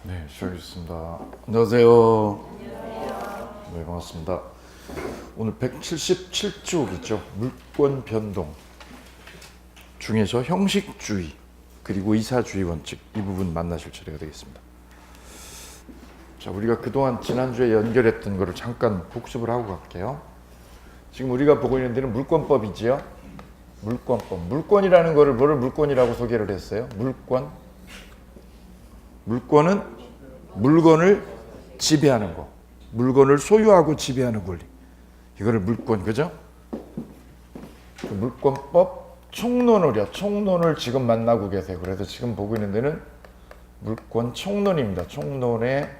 네, 시작하겠습니다. 안녕하세요. 네, 반갑습니다. 오늘 177쪽이죠. 물권 변동 중에서 형식주의 그리고 이사주의 원칙, 이 부분 만나실 차례가 되겠습니다. 자, 우리가 그동안 지난주에 연결했던 거를 잠깐 복습을 하고 갈게요. 지금 우리가 보고 있는 데는 물권법이지요. 물권법. 물권이라는 거를 뭐를 물권이라고 소개를 했어요? 물권은 물건을 지배하는 거, 물건을 소유하고 지배하는 권리, 이거를 물권, 그죠? 그 물권법 총론을 지금 만나고 계세요. 그래서 지금 보고 있는 데는 물권 총론입니다. 총론의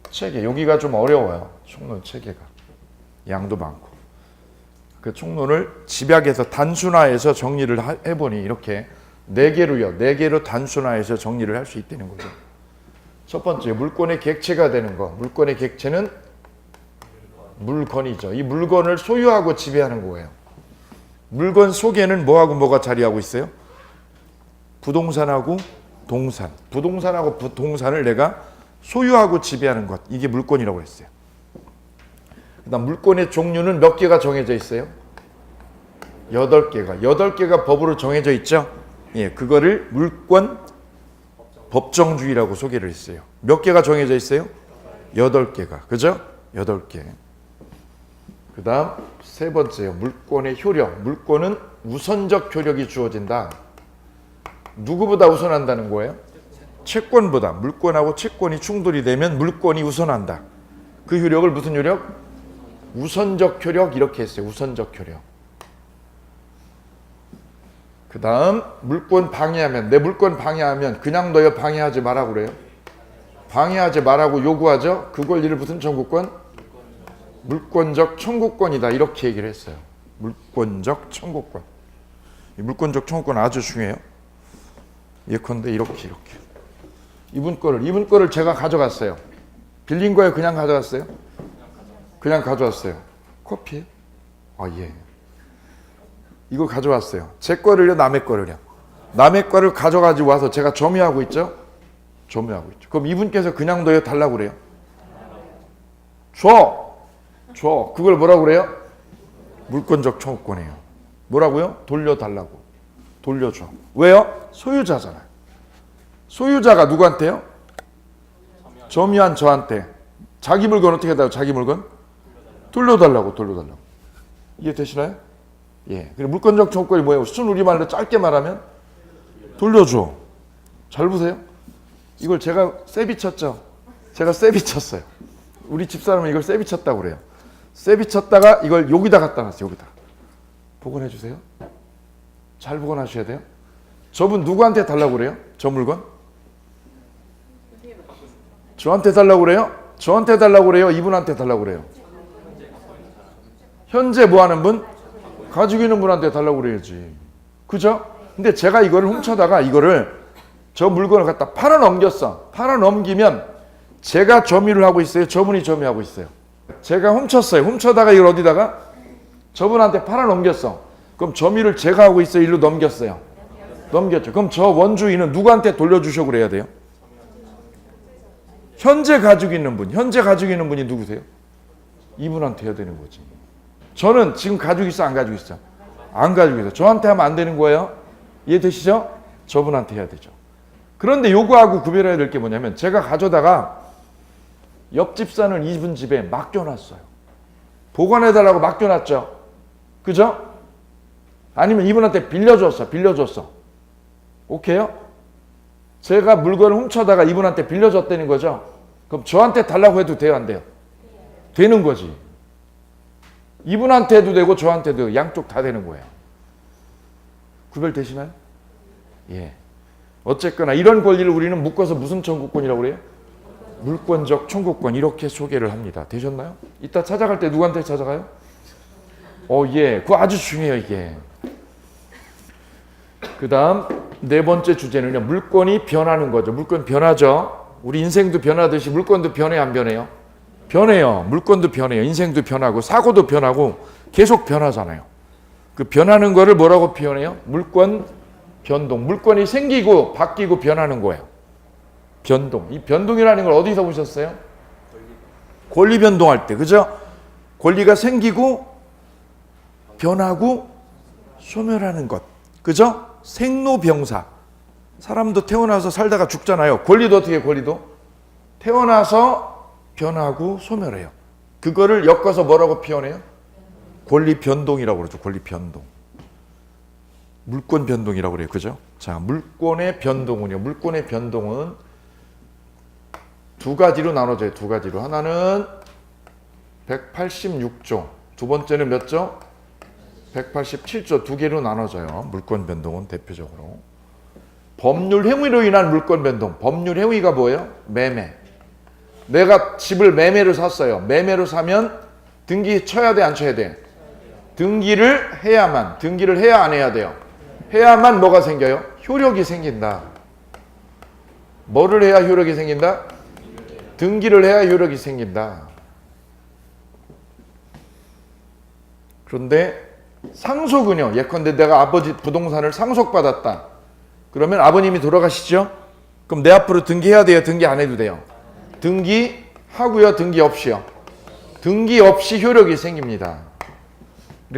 체계, 여기가 좀 어려워요. 총론 체계가 양도 많고, 그 총론을 집약해서 단순화해서 정리를 해보니 이렇게 네 개로 단순화해서 정리를 할 수 있다는 거죠. 첫 번째, 물권의 객체가 되는 거. 물권의 객체는 물건이죠. 이 물건을 소유하고 지배하는 거예요. 물건 속에는 뭐하고 뭐가 자리하고 있어요? 부동산하고 동산. 부동산하고 동산을 내가 소유하고 지배하는 것. 이게 물권이라고 했어요. 그다음 물권의 종류는 몇 개가 정해져 있어요? 8개가. 8개가 법으로 정해져 있죠? 예, 그거를 물권 법정주의라고 소개를 했어요. 몇 개가 정해져 있어요? 8개가. 그죠? 8개. 그 다음 세 번째요. 물권의 효력. 물권은 우선적 효력이 주어진다. 누구보다 우선한다는 거예요? 채권보다. 물권하고 채권이 충돌이 되면 물권이 우선한다. 그 효력을 무슨 효력? 우선적 효력, 이렇게 했어요. 우선적 효력. 그 다음 물권 방해하면, 내 물권 방해하면 그냥 너희 방해하지 말라고 그래요. 방해하지 말라고 요구하죠. 그 권리를 무슨 청구권? 물권적 청구권이다, 이렇게 얘기를 했어요. 물권적 청구권. 이 물권적 청구권 아주 중요해요. 예컨대 이렇게 이분 거를 제가 가져갔어요. 빌린 거예요? 그냥 가져갔어요? 그냥 가져왔어요. 커피예요? 아, 예. 이거 가져왔어요. 제 거를요, 남의 거를요. 남의 거를 가져가지고 와서 제가 점유하고 있죠? 점유하고 있죠. 그럼 이분께서 그냥 너희 달라고 그래요? 줘! 그걸 뭐라고 그래요? 물권적 청구권이에요. 뭐라고요? 돌려달라고. 돌려줘. 왜요? 소유자잖아요. 소유자가 누구한테요? 점유한 저한테. 자기 물건 어떻게 해요? 자기 물건? 돌려달라고. 이해되시나요? 예. 그리고 물권적 청구권이 뭐예요? 순우리말로 짧게 말하면 돌려줘. 잘 보세요. 이걸 제가 세비 쳤죠. 제가 세비 쳤어요. 우리 집사람은 이걸 세비 쳤다고 그래요. 세비 쳤다가 이걸 여기다 갖다 놨어요. 여기다. 복원해 주세요. 잘 복원하셔야 돼요. 저분 누구한테 달라고 그래요? 저 물건? 저한테 달라고 그래요? 저한테 달라고 그래요? 이분한테 달라고 그래요? 현재 뭐 하는 분? 가지고 있는 분한테 달라고 그래야지. 그죠? 근데 제가 이거를 훔쳐다가 저 물건을 갖다 팔아넘겼어. 팔아넘기면 제가 점유를 하고 있어요? 저분이 점유하고 있어요? 제가 훔쳤어요. 훔쳐다가 이걸 어디다가? 저분한테 팔아넘겼어. 그럼 점유를 제가 하고 있어요? 일로 넘겼어요? 넘겼죠. 그럼 저 원주인은 누구한테 돌려주셔 그래야 돼요? 현재 가지고 있는 분이 누구세요? 이분한테 해야 되는 거지. 저는 지금 가지고 있어, 안 가지고 있어? 안 가지고 있어. 저한테 하면 안 되는 거예요? 이해되시죠? 저분한테 해야 되죠. 그런데 요거하고 구별해야 될 게 뭐냐면, 제가 가져다가 옆집 사는 이분 집에 맡겨놨어요. 보관해달라고 맡겨놨죠. 그죠? 아니면 이분한테 빌려줬어. 오케이요? 제가 물건을 훔쳐다가 이분한테 빌려줬다는 거죠. 그럼 저한테 달라고 해도 돼요, 안 돼요? 되는 거지. 이분한테도 되고 저한테도 되고 양쪽 다 되는 거예요. 구별되시나요? 예. 어쨌거나 이런 권리를 우리는 묶어서 무슨 청구권이라고 그래요? 물권적 청구권, 이렇게 소개를 합니다. 되셨나요? 이따 찾아갈 때 누구한테 찾아가요? 예. 그거 아주 중요해요, 이게. 그 다음 네 번째 주제는요, 물권이 변하는 거죠. 물권 변하죠. 우리 인생도 변하듯이 물권도 변해요, 안 변해요? 변해요. 물권도 변해요. 인생도 변하고 사고도 변하고 계속 변하잖아요. 그 변하는 거를 뭐라고 표현해요? 물권 변동. 물권이 생기고 바뀌고 변하는 거예요. 변동. 이 변동이라는 걸 어디서 보셨어요? 권리 변동할 때, 그죠? 권리가 생기고 변하고 소멸하는 것, 그죠? 생로병사. 사람도 태어나서 살다가 죽잖아요. 권리도 어떻게 해요? 권리도 태어나서 변하고 소멸해요. 그거를 엮어서 뭐라고 표현해요? 권리 변동이라고 그러죠. 권리 변동. 물권 변동이라고 그래요. 그죠? 자, 물권의 변동은요. 물권의 변동은 두 가지로 나눠져요. 두 가지로. 하나는 186조. 두 번째는 몇 조? 187조. 두 개로 나눠져요. 물권 변동은 대표적으로. 법률 행위로 인한 물권 변동. 법률 행위가 뭐예요? 매매. 내가 집을 매매로 샀어요. 매매로 사면 등기 쳐야 돼, 안 쳐야 돼? 등기를 해야만. 등기를 해야 안 해야 돼요? 해야만 뭐가 생겨요? 효력이 생긴다. 뭐를 해야 효력이 생긴다? 등기를 해야 효력이 생긴다. 그런데 상속은요. 예컨대 내가 아버지 부동산을 상속받았다. 그러면 아버님이 돌아가시죠? 그럼 내 앞으로 등기해야 돼요? 등기 안 해도 돼요? 등기하고요? 등기 없이요? 등기 없이 효력이 생깁니다.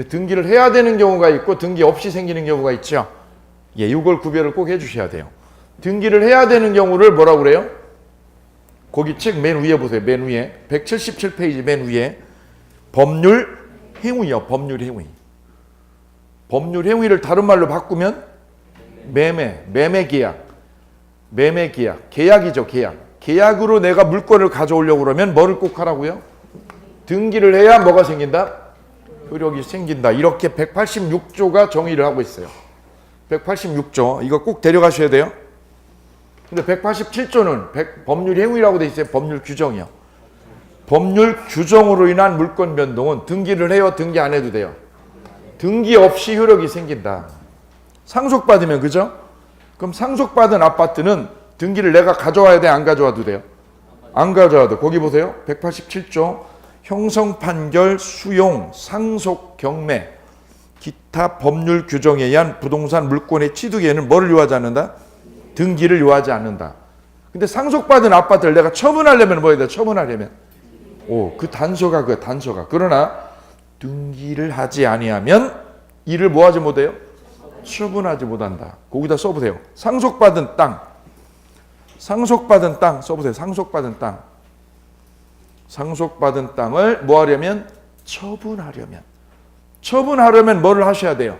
등기를 해야 되는 경우가 있고 등기 없이 생기는 경우가 있죠. 예, 이걸 구별을 꼭 해주셔야 돼요. 등기를 해야 되는 경우를 뭐라고 그래요? 거기 책 맨 위에 보세요. 맨 위에 177페이지 맨 위에 법률 행위요. 법률 행위. 법률 행위를 다른 말로 바꾸면 매매 계약. 매매 계약. 계약이죠. 계약. 계약으로 내가 물건을 가져오려고 그러면 뭐를 꼭 하라고요? 등기를 해야 뭐가 생긴다? 효력이 생긴다. 이렇게 186조가 정의를 하고 있어요. 186조. 이거 꼭 데려가셔야 돼요. 근데 187조는 법률 행위라고 돼 있어요. 법률 규정이요. 법률 규정으로 인한 물권 변동은 등기를 해요? 등기 안 해도 돼요? 등기 없이 효력이 생긴다. 상속받으면, 그죠? 그럼 상속받은 아파트는 등기를 내가 가져와야 돼? 안 가져와도 돼요? 안 가져와도. 거기 보세요. 187조 형성 판결 수용 상속 경매 기타 법률 규정에 의한 부동산 물권의 취득에는 뭐를 요하지 않는다? 등기를 요하지 않는다. 근데 상속받은 아파트를 내가 처분하려면 뭐 해야 돼? 처분하려면 그 단서가 그거야. 단서가. 그러나 등기를 하지 아니하면 이를 뭐 하지 못해요? 처분하지 못한다. 거기다 써보세요. 상속받은 땅. 상속받은 땅 써보세요. 상속받은 땅. 상속받은 땅을 뭐 하려면? 처분하려면. 처분하려면 뭐를 하셔야 돼요?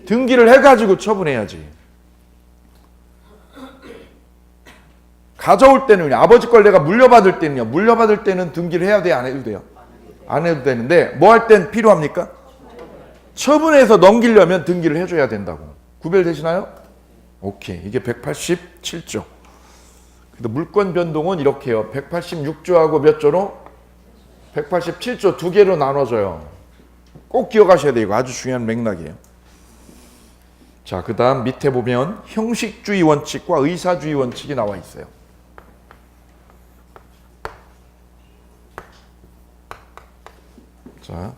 등기를 해가지고 처분해야지. 가져올 때는요. 아버지 걸 내가 물려받을 때는요. 물려받을 때는 등기를 해야 돼요? 안 해도 돼요? 안 해도 되는데 뭐 할 땐 필요합니까? 처분해서 넘기려면 등기를 해줘야 된다고. 구별되시나요? 오케이. 이게 187조. 근데 물권 변동은 이렇게 해요. 186조하고 몇 조로? 187조 두 개로 나눠져요. 꼭 기억하셔야 돼요. 이거 아주 중요한 맥락이에요. 자, 그 다음 밑에 보면 형식주의 원칙과 의사주의 원칙이 나와 있어요. 자,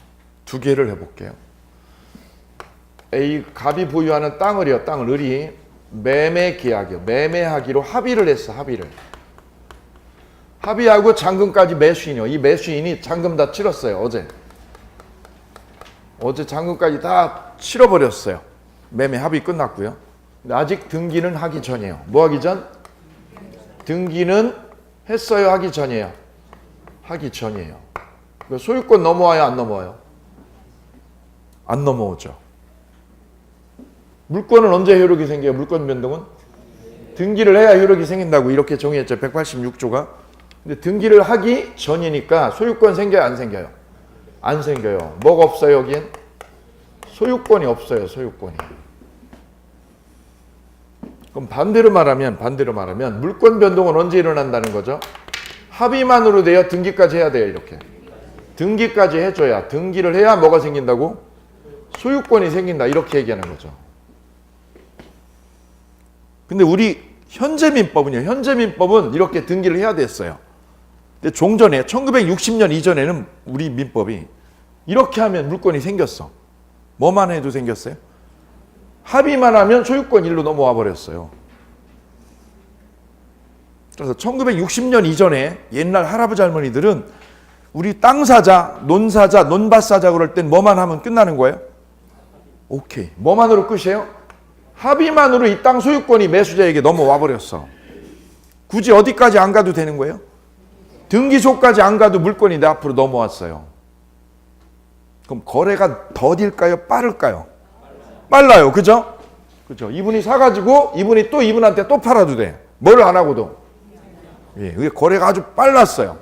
두 개를 해볼게요. A 갑이 보유하는 땅을요. 땅을 을이 매매 계약이요. 매매하기로 합의를 했어. 합의를. 합의하고 잔금까지 매수인이요. 이 매수인이 잔금 다 치렀어요. 어제 잔금까지 다 치러버렸어요. 매매 합의 끝났고요. 근데 아직 등기는 하기 전이에요. 뭐 하기 전? 등기는 했어요? 하기 전이에요? 하기 전이에요. 소유권 넘어와요? 안 넘어와요? 안 넘어오죠. 물권은 언제 효력이 생겨요? 물권 변동은? 등기를 해야 효력이 생긴다고 이렇게 정의했죠. 186조가. 근데 등기를 하기 전이니까 소유권 생겨요? 안 생겨요? 안 생겨요. 뭐가 없어요? 여기엔? 소유권이 없어요. 소유권이. 그럼 반대로 말하면 물권 변동은 언제 일어난다는 거죠? 합의만으로 돼요? 등기까지 해야 돼요? 이렇게. 등기까지 해줘야. 등기를 해야 뭐가 생긴다고? 소유권이 생긴다. 이렇게 얘기하는 거죠. 근데 우리 현재 민법은 이렇게 등기를 해야 됐어요. 근데 종전에 1960년 이전에는 우리 민법이 이렇게 하면 물권이 생겼어. 뭐만 해도 생겼어요? 합의만 하면 소유권 일로 넘어와 버렸어요. 그래서 1960년 이전에 옛날 할아버지 할머니들은 우리 땅 사자, 논 사자, 논밭 사자 그럴 땐 뭐만 하면 끝나는 거예요? 오케이. 뭐만으로 끝이에요? 합의만으로 이 땅 소유권이 매수자에게 넘어와 버렸어. 굳이 어디까지 안 가도 되는 거예요? 등기소까지 안 가도 물건이 내 앞으로 넘어왔어요. 그럼 거래가 더딜까요? 빠를까요? 빨라요. 그죠? 그죠? 이분이 사가지고 이분이 또 이분한테 또 팔아도 돼. 뭘 안 하고도. 예, 거래가 아주 빨랐어요.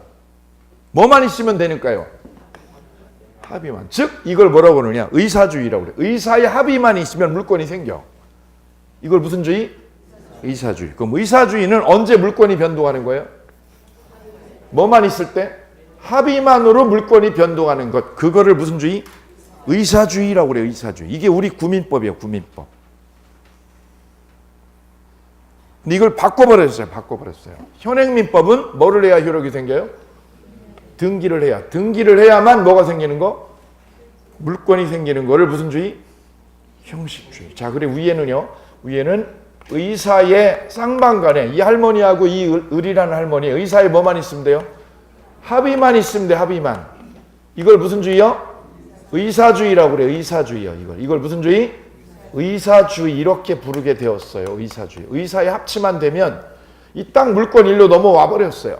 뭐만 있으면 되니까요? 합의만. 즉 이걸 뭐라고 그러느냐? 의사주의라고 그래요. 의사의 합의만 있으면 물건이 생겨. 이걸 무슨 주의? 의사주의. 그럼 의사주의는 언제 물건이 변동하는 거예요? 뭐만 있을 때? 합의만으로 물건이 변동하는 것. 그거를 무슨 주의? 의사주의라고 그래요. 의사주의. 이게 우리 구민법이에요. 구민법. 근데 이걸 바꿔버렸어요. 바꿔버렸어요. 현행민법은 뭐를 해야 효력이 생겨요? 등기를 해야. 등기를 해야만 뭐가 생기는 거? 물건이 생기는 거를 무슨 주의? 형식주의. 자, 그래 위에는요. 위에는 의사의 쌍방간에 이 할머니하고 이 을이라는 할머니 의사의 뭐만 있으면 돼요? 합의만 있으면 돼. 합의만. 이걸 무슨 주의요? 의사주의라고 그래요. 의사주의요. 이걸 무슨 주의? 의사주의 이렇게 부르게 되었어요. 의사주의. 의사의 합치만 되면 이 땅 물건 일로 넘어와 버렸어요.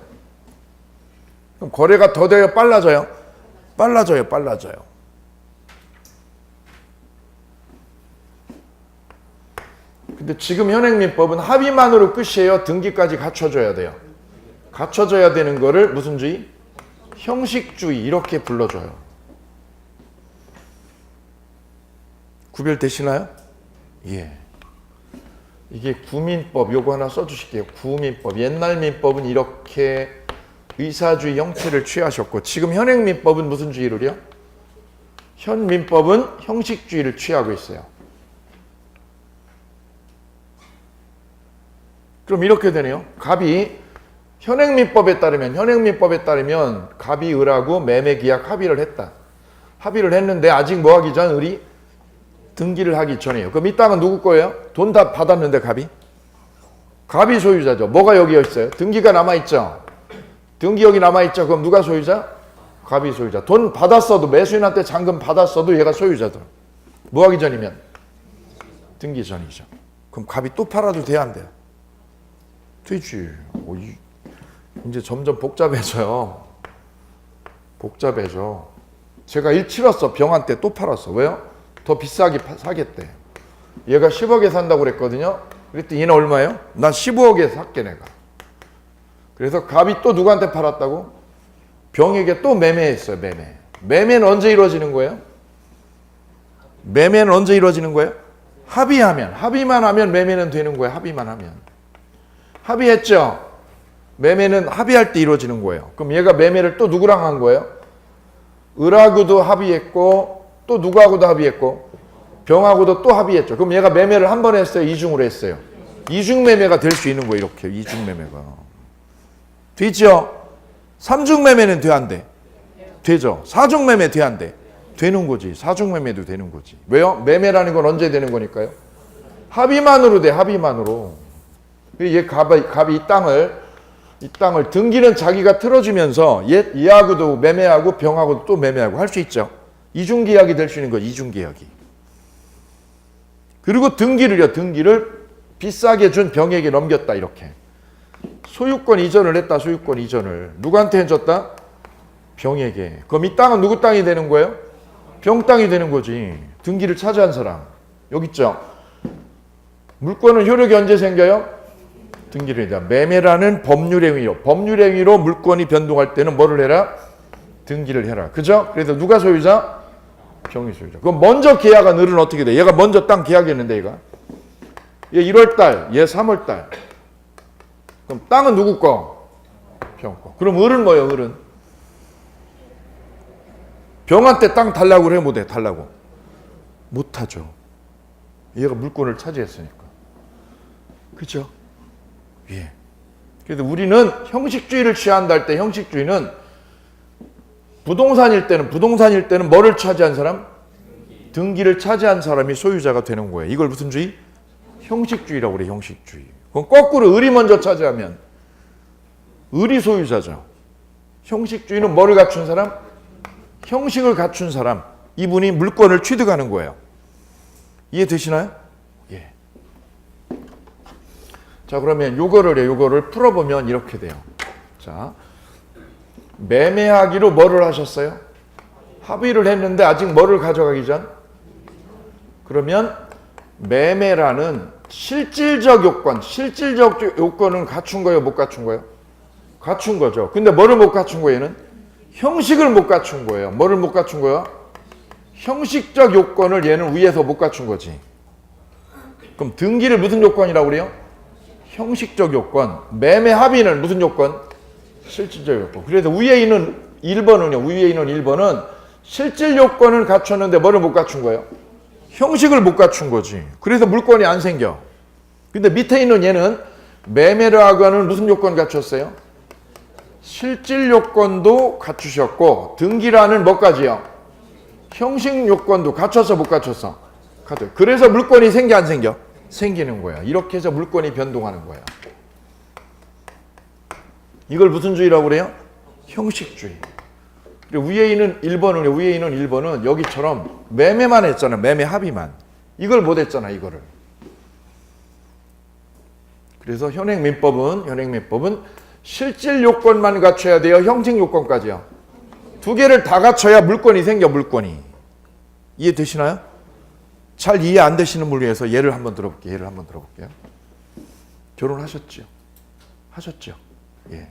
그럼 거래가 더 돼요? 빨라져요? 빨라져요. 빨라져요. 근데 지금 현행민법은 합의만으로 끝이에요? 등기까지 갖춰줘야 돼요? 갖춰져야 되는 거를 무슨 주의? 형식주의 이렇게 불러줘요. 구별되시나요? 예. 이게 구민법 요거 하나 써주실게요. 구민법. 옛날 민법은 이렇게 의사주의 형태를 취하셨고 지금 현행민법은 무슨 주의를요? 현민법은 형식주의를 취하고 있어요. 그럼 이렇게 되네요. 갑이 현행민법에 따르면 갑이 을하고 매매계약 합의를 했다. 합의를 했는데 아직 뭐 하기 전 을이 등기를 하기 전에요. 그럼 이 땅은 누구 거예요? 돈 다 받았는데 갑이 소유자죠. 뭐가 여기 있어요? 등기가 남아있죠. 등기 여기 남아있죠. 그럼 누가 소유자? 갑이 소유자. 돈 받았어도 매수인한테 잔금 받았어도 얘가 소유자들. 뭐 하기 전이면? 등기 전이죠. 그럼 갑이 또 팔아도 돼야 안 돼요? 되지. 이제 점점 복잡해져요. 복잡해져. 제가 일 치렀어. 병한테 또 팔았어. 왜요? 더 비싸게 사겠대. 얘가 10억에 산다고 그랬거든요. 그랬더니 얘는 얼마예요? 난 15억에 샀게 내가. 그래서 갑이 또 누구한테 팔았다고? 병에게 또 매매했어요. 매매는 언제 이루어지는 거예요? 매매는 언제 이루어지는 거예요? 합의만 하면 매매는 되는 거예요. 합의만 하면. 합의했죠? 매매는 합의할 때 이루어지는 거예요. 그럼 얘가 매매를 또 누구랑 한 거예요? 을하고도 합의했고 또 누구하고도 합의했고 병하고도 또 합의했죠. 그럼 얘가 매매를 한 번 했어요? 이중으로 했어요? 이중 매매가 될 수 있는 거예요. 이렇게 이중 매매가. 되죠? 삼중 매매는 돼 안 돼? 되죠? 사중 매매 돼 안 돼? 되는 거지. 사중 매매도 되는 거지. 왜요? 매매라는 건 언제 되는 거니까요? 합의만으로 돼. 합의만으로. 얘 갑이 이 땅을 등기는 자기가 틀어주면서 얘하고도 매매하고 병하고도 또 매매하고 할 수 있죠. 이중계약이 될 수 있는 거죠. 이중계약이. 그리고 등기를 비싸게 준 병에게 넘겼다. 이렇게. 소유권 이전을 했다. 소유권 이전을. 누구한테 해줬다? 병에게. 그럼 이 땅은 누구 땅이 되는 거예요? 병 땅이 되는 거지. 등기를 차지한 사람. 여기 있죠. 물권은 효력이 언제 생겨요? 등기를 해야. 매매라는 법률행위로 물건이 변동할 때는 뭐를 해라? 등기를 해라. 그죠? 그래서 누가 소유자? 병이 소유자. 그럼 먼저 계약한 을은 어떻게 돼? 얘가 먼저 땅 계약했는데 얘 1월달, 얘 3월달. 그럼 땅은 누구 거? 병 거. 그럼 을은 뭐예요? 을은 병한테 땅 달라고 그래? 못해? 달라고? 못하죠. 얘가 물건을 차지했으니까. 그죠? 예. 그래서 우리는 형식주의를 취한다 할 때 형식주의는 부동산일 때는 뭐를 차지한 사람? 등기를 차지한 사람이 소유자가 되는 거예요. 이걸 무슨 주의? 형식주의라고 그래. 형식주의. 그럼 거꾸로 을이 먼저 차지하면 을이 소유자죠. 형식주의는 뭐를 갖춘 사람? 형식을 갖춘 사람. 이분이 물권을 취득하는 거예요. 이해되시나요? 예. 자, 그러면 요거를 풀어보면 이렇게 돼요. 자, 매매하기로 뭐를 하셨어요? 합의를 했는데 아직 뭐를 가져가기 전? 그러면 매매라는 실질적 요건은 갖춘 거예요, 못 갖춘 거예요? 갖춘 거죠. 근데 뭐를 못 갖춘 거예요, 얘는? 형식을 못 갖춘 거예요. 뭐를 못 갖춘 거예요? 형식적 요건을 얘는 위에서 못 갖춘 거지. 그럼 등기를 무슨 요건이라고 그래요? 형식적 요건. 매매 합의는 무슨 요건? 실질적 요건. 그래서 위에 있는 1번은 실질 요건을 갖췄는데 뭐를 못 갖춘 거예요? 형식을 못 갖춘 거지. 그래서 물권이 안 생겨. 근데 밑에 있는 얘는 매매를 하고는 무슨 요건 갖췄어요? 실질 요건도 갖추셨고 등기라는 뭐까지요? 형식 요건도 갖췄어 못 갖췄어? 갖췄어. 그래서 물권이 생겨 안 생겨? 생기는 거야. 이렇게 해서 물권이 변동하는 거야. 이걸 무슨 주의라고 그래요? 형식주의. 그리고 위에 있는 1번은 여기처럼 매매만 했잖아. 매매 합의만. 이걸 못 했잖아. 이거를. 그래서 현행민법은 실질 요건만 갖춰야 돼요. 형식 요건까지요. 두 개를 다 갖춰야 물권이 생겨. 물권이. 이해되시나요? 잘 이해 안 되시는 분을 위해서 예를 한번 들어볼게요. 결혼하셨죠? 하셨죠? 예.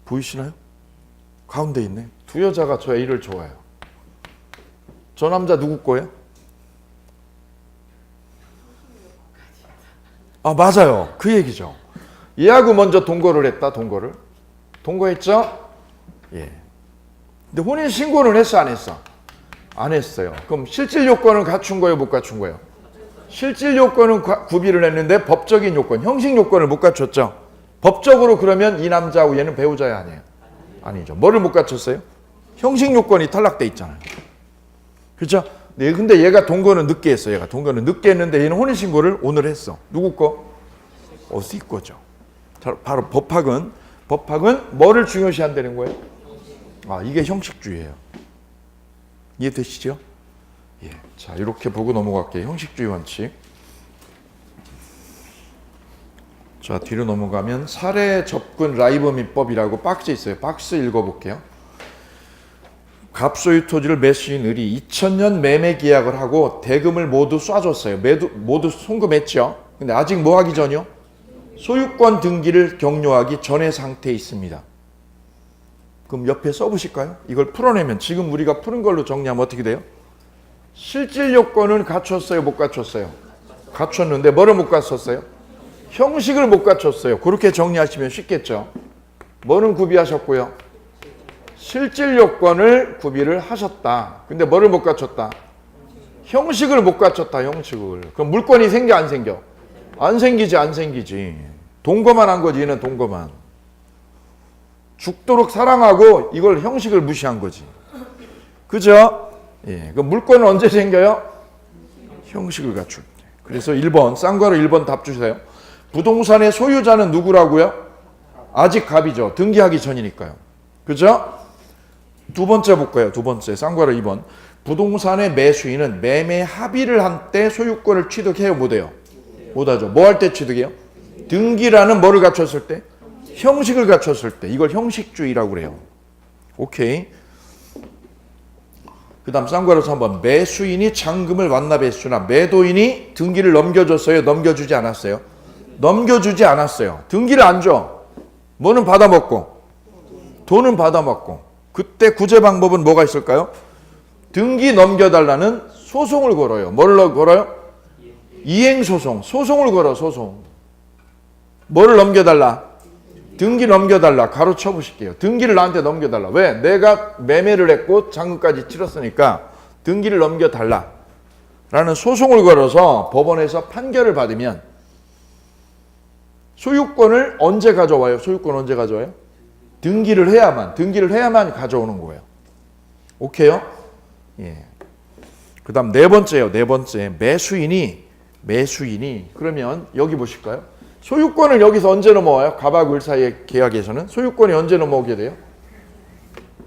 보이시나요? 가운데 있네. 두 여자가 저 애를 좋아해요. 저 남자 누구 거예요? 아, 맞아요. 그 얘기죠. 얘하고 먼저 동거를 했다. 동거했죠? 예. 근데 혼인 신고는 했어, 안 했어? 안 했어요. 그럼 실질 요건은 갖춘 거예요, 못 갖춘 거예요? 실질 요건은 구비를 했는데 법적인 요건, 형식 요건을 못 갖췄죠? 법적으로 그러면 이 남자하고 얘는 배우자야 아니에요? 아니죠. 뭐를 못 갖췄어요? 형식 요건이 탈락돼 있잖아요. 그렇죠? 네, 근데 얘가 동거는 늦게 했어. 동거는 늦게 했는데 얘는 혼인신고를 오늘 했어. 누구 거? 어디 거죠. 바로 법학은 뭐를 중요시한다는 거예요? 아, 이게 형식주의예요. 이해되시죠? 예. 자, 이렇게 보고 넘어갈게요. 형식주의 원칙. 자, 뒤로 넘어가면 사례 접근 라이브 민법이라고 박스 있어요. 박스 읽어볼게요. 갑소유 토지를 매수인 을이 2000년 매매 계약을 하고 대금을 모두 쏴줬어요. 모두 송금했죠. 근데 아직 뭐 하기 전이요? 소유권 등기를 격려하기 전의 상태에 있습니다. 그럼 옆에 써보실까요? 이걸 풀어내면 지금 우리가 푸는 걸로 정리하면 어떻게 돼요? 실질 요건은 갖췄어요? 못 갖췄어요? 갖췄는데 뭐를 못 갖췄어요? 형식을 못 갖췄어요. 그렇게 정리하시면 쉽겠죠. 뭐는 구비하셨고요? 실질 요건을 구비를 하셨다. 근데 뭐를 못 갖췄다? 형식을 못 갖췄다. 형식을. 그럼 물권이 생겨 안 생겨? 안 생기지. 동거만 한 거지. 얘는 동거만. 죽도록 사랑하고 이걸 형식을 무시한 거지. 그죠? 예. 그럼 물권은 언제 생겨요? 형식을 갖출 때. 그래서 1번 쌍괄호 1번 답 주세요. 부동산의 소유자는 누구라고요? 아직 갑이죠. 등기하기 전이니까요. 그죠? 두 번째 볼까요? 두 번째 쌍괄호 2번. 부동산의 매수인은 매매 합의를 한 때 소유권을 취득해요? 못해요? 못하죠. 뭐 할 때 취득해요? 등기라는 뭐를 갖췄을 때? 형식을 갖췄을 때. 이걸 형식주의라고 그래요. 오케이. 그 다음 쌍괄호 3번. 매수인이 잔금을 완납했으나 매도인이 등기를 넘겨줬어요? 넘겨주지 않았어요? 넘겨주지 않았어요. 등기를 안 줘. 뭐는 받아먹고 돈은 받아먹고. 그때 구제 방법은 뭐가 있을까요? 등기 넘겨달라는 소송을 걸어요. 뭘 걸어요? 이행소송. 소송을 걸어. 소송. 뭐를 넘겨달라? 등기 넘겨달라. 가로 쳐보실게요. 등기를 나한테 넘겨달라. 왜? 내가 매매를 했고 잔금까지 치렀으니까 등기를 넘겨달라 라는 소송을 걸어서 법원에서 판결을 받으면 소유권을 언제 가져와요? 소유권 언제 가져와요? 등기를 해야만 가져오는 거예요. 오케이요? 예. 그 다음 네 번째요. 네 번째. 매수인이 그러면 여기 보실까요? 소유권을 여기서 언제 넘어와요? 갑하고 을 사이의 계약에서는 소유권이 언제 넘어오게 돼요?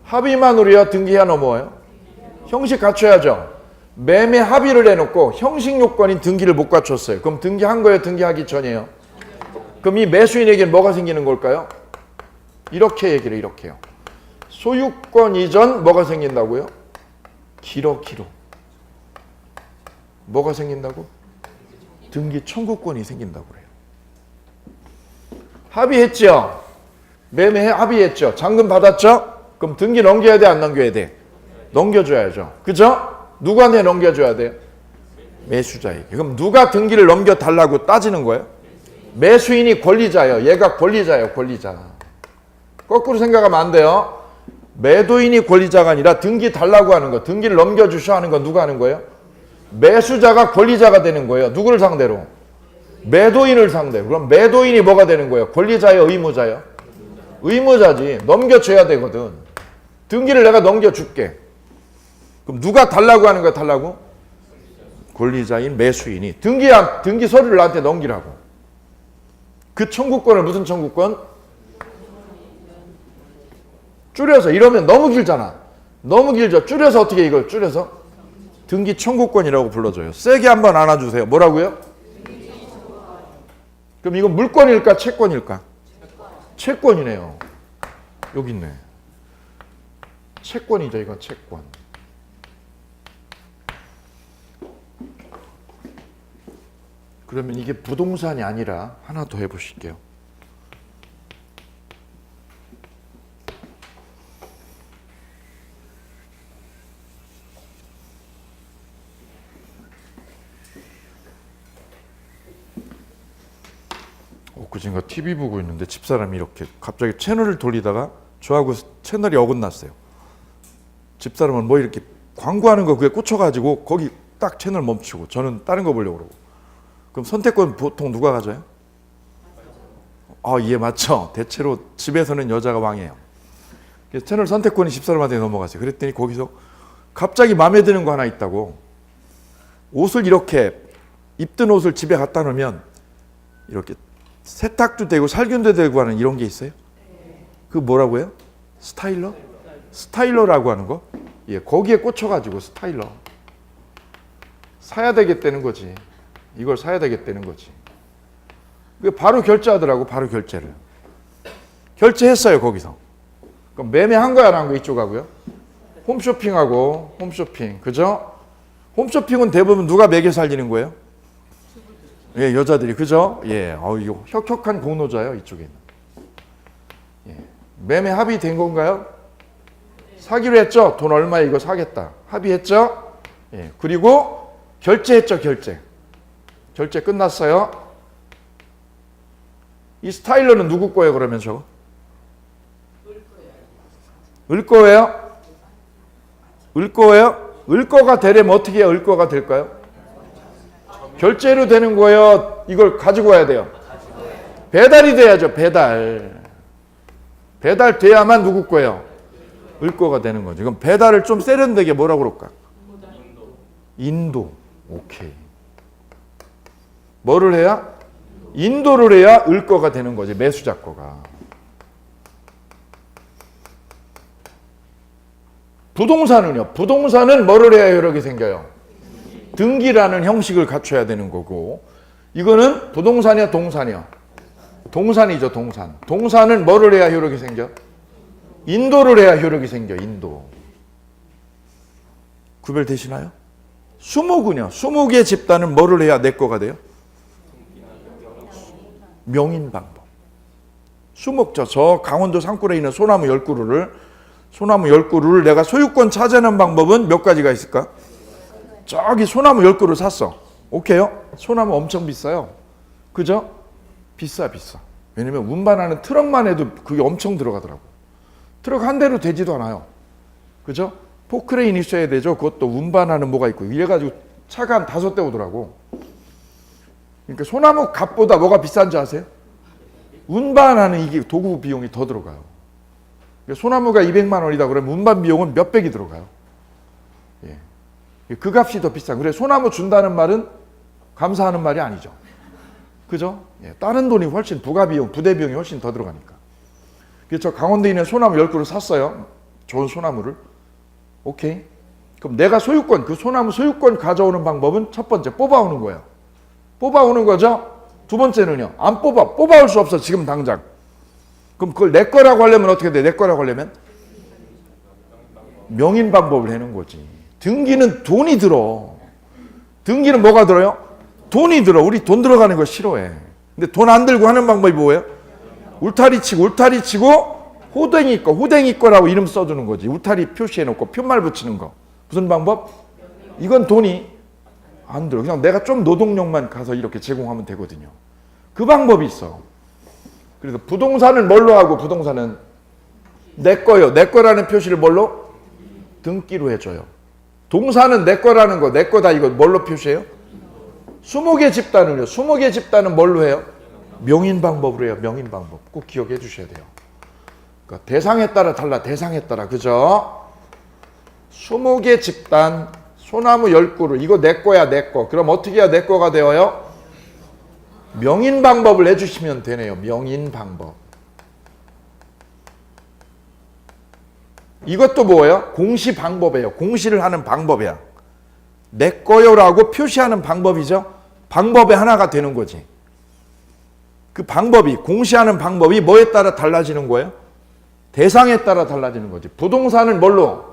합의만으로야 등기해야 넘어와요? 형식 갖춰야죠. 매매 합의를 해놓고 형식 요건인 등기를 못 갖췄어요. 그럼 등기한 거예요? 등기하기 전이에요? 그럼 이 매수인에게는 뭐가 생기는 걸까요? 이렇게 얘기를 이렇게 해요. 소유권 이전 뭐가 생긴다고요? 길어. 뭐가 생긴다고? 등기 청구권이 생긴다고 그래요. 합의했죠? 매매 합의했죠? 잔금 받았죠? 그럼 등기 넘겨야 돼, 안 넘겨야 돼? 넘겨줘야죠. 그죠? 누구한테 넘겨줘야 돼요? 매수자에게. 그럼 누가 등기를 넘겨달라고 따지는 거예요? 매수인이 권리자예요. 얘가 권리자예요. 권리자. 거꾸로 생각하면 안 돼요. 매도인이 권리자가 아니라 등기 달라고 하는 거, 등기를 넘겨주셔 하는 건 누가 하는 거예요? 매수자가 권리자가 되는 거예요. 누구를 상대로? 매도인을 상대로. 그럼 매도인이 뭐가 되는 거예요? 권리자예요? 의무자예요? 의무자지. 넘겨줘야 되거든. 등기를 내가 넘겨줄게. 그럼 누가 달라고 하는 거야? 달라고? 권리자인 매수인이 등기 서류를 나한테 넘기라고. 그 청구권을 무슨 청구권? 줄여서. 이러면 너무 길잖아. 너무 길죠. 줄여서 어떻게 이걸 줄여서? 등기 청구권이라고 불러줘요. 세게 한번 안아주세요. 뭐라고요? 그럼 이건 물권일까 채권일까? 채권이네요. 여기 있네. 채권이죠. 이건 채권. 그러면 이게 부동산이 아니라 하나 더 해보실게요. 그진가 TV 보고 있는데 집사람이 이렇게 갑자기 채널을 돌리다가 저하고 채널이 어긋났어요. 집사람은 뭐 이렇게 광고하는 거 그게 꽂혀가지고 거기 딱 채널 멈추고 저는 다른 거 보려고 그러고. 그럼 선택권 보통 누가 가져요? 예, 맞죠. 대체로 집에서는 여자가 왕이에요. 그래서 채널 선택권이 집사람한테 넘어갔어요. 그랬더니 거기서 갑자기 마음에 드는 거 하나 있다고. 옷을 이렇게 입던 옷을 집에 갖다 놓으면 이렇게 세탁도 되고 살균도 되고 하는 이런 게 있어요. 그 뭐라고 해요? 스타일러? 스타일러라고 하는 거? 예, 거기에 꽂혀가지고 스타일러. 사야 되겠다는 거지. 이걸 사야 되겠다는 거지. 바로 결제하더라고. 바로 결제를. 결제했어요. 거기서. 그럼 매매한 거야 안 한 거 이쪽하고요? 홈쇼핑하고 홈쇼핑. 그죠? 홈쇼핑은 대부분 누가 매겨 살리는 거예요? 예, 여자들이. 그죠? 예, 이거 혁혁한 공로자예요. 이쪽에는. 예. 매매 합의된 건가요? 사기로 했죠? 돈 얼마에 이거 사겠다. 합의했죠? 예. 그리고 결제했죠. 결제 끝났어요. 이 스타일러는 누구 거예요? 그러면 저거? 을 거예요? 을 거예요? 을 거가 되려면 어떻게 해야 을 거가 될까요? 결제로 되는 거예요? 이걸 가지고 와야 돼요? 배달이 돼야죠. 배달 돼야만 누구 거예요? 을 거가 되는 거죠. 그럼 배달을 좀 세련되게 뭐라고 그럴까? 인도. 오케이. 뭐를 해야? 인도를 해야 을 거가 되는 거지. 매수자 거가. 부동산은요? 부동산은 뭐를 해야 효력이 생겨요? 등기라는 형식을 갖춰야 되는 거고, 이거는 부동산이야 동산이야? 동산이죠. 동산은 뭐를 해야 효력이 생겨? 인도를 해야 효력이 생겨. 인도. 구별되시나요? 수목은요? 수목의 집단은 뭐를 해야 내 거가 돼요? 명인 방법. 수목죠. 저 강원도 산골에 있는 소나무 10그루를 내가 소유권 차지하는 방법은 몇 가지가 있을까? 저기 소나무 10그루 샀어. 오케이요? 소나무 엄청 비싸요. 그죠? 비싸. 왜냐면 운반하는 트럭만 해도 그게 엄청 들어가더라고. 트럭 한 대로 되지도 않아요. 그죠? 포크레인 있어야 되죠. 그것도 운반하는 뭐가 있고. 이래가지고 차가 한 5대 오더라고. 그러니까 소나무 값보다 뭐가 비싼지 아세요? 운반하는 이게 도구 비용이 더 들어가요. 소나무가 200만 원이다 그러면 운반 비용은 몇 백이 들어가요. 예. 그 값이 더 비싼. 그래 소나무 준다는 말은 감사하는 말이 아니죠. 그죠? 예, 다른 돈이 훨씬 부가비용, 부대비용이 훨씬 더 들어가니까. 그래서 저 강원도에 있는 소나무 10그루 샀어요. 좋은 소나무를. 오케이. 그럼 내가 소유권, 그 소나무 소유권 가져오는 방법은 첫 번째 뽑아오는 거예요. 뽑아오는 거죠. 두 번째는요. 안 뽑아올 수 없어 지금 당장. 그럼 그걸 내 거라고 하려면 어떻게 돼? 내 거라고 하려면 명인 방법을 해는 거지. 등기는 돈이 들어. 등기는 뭐가 들어요? 돈이 들어. 우리 돈 들어가는 거 싫어해. 근데 돈 안 들고 하는 방법이 뭐예요? 울타리 치고 호댕이 거라고 이름 써주는 거지. 울타리 표시해놓고 표말 붙이는 거. 무슨 방법? 이건 돈이 안 들어. 그냥 내가 좀 노동력만 가서 이렇게 제공하면 되거든요. 그 방법이 있어. 그래서 부동산은 뭘로 하고 부동산은 내 거요. 내 거라는 표시를 뭘로? 등기로 해줘요. 동산은 내 거라는 거, 내 거다 이거 뭘로 표시해요? 20개 집단은요. 20개 집단은 뭘로 해요? 명인 방법으로 해요. 명인 방법. 꼭 기억해 주셔야 돼요. 그러니까 대상에 따라 달라. 대상에 따라. 그죠? 20개 집단, 소나무 10그루. 이거 내 거야, 내 거. 그럼 어떻게 해야 내 거가 되어요? 명인 방법을 해주시면 되네요. 명인 방법. 이것도 뭐예요? 공시 방법이에요. 공시를 하는 방법이야. 내 거요라고 표시하는 방법이죠. 방법의 하나가 되는 거지. 그 방법이, 공시하는 방법이 뭐에 따라 달라지는 거예요? 대상에 따라 달라지는 거지. 부동산은 뭘로?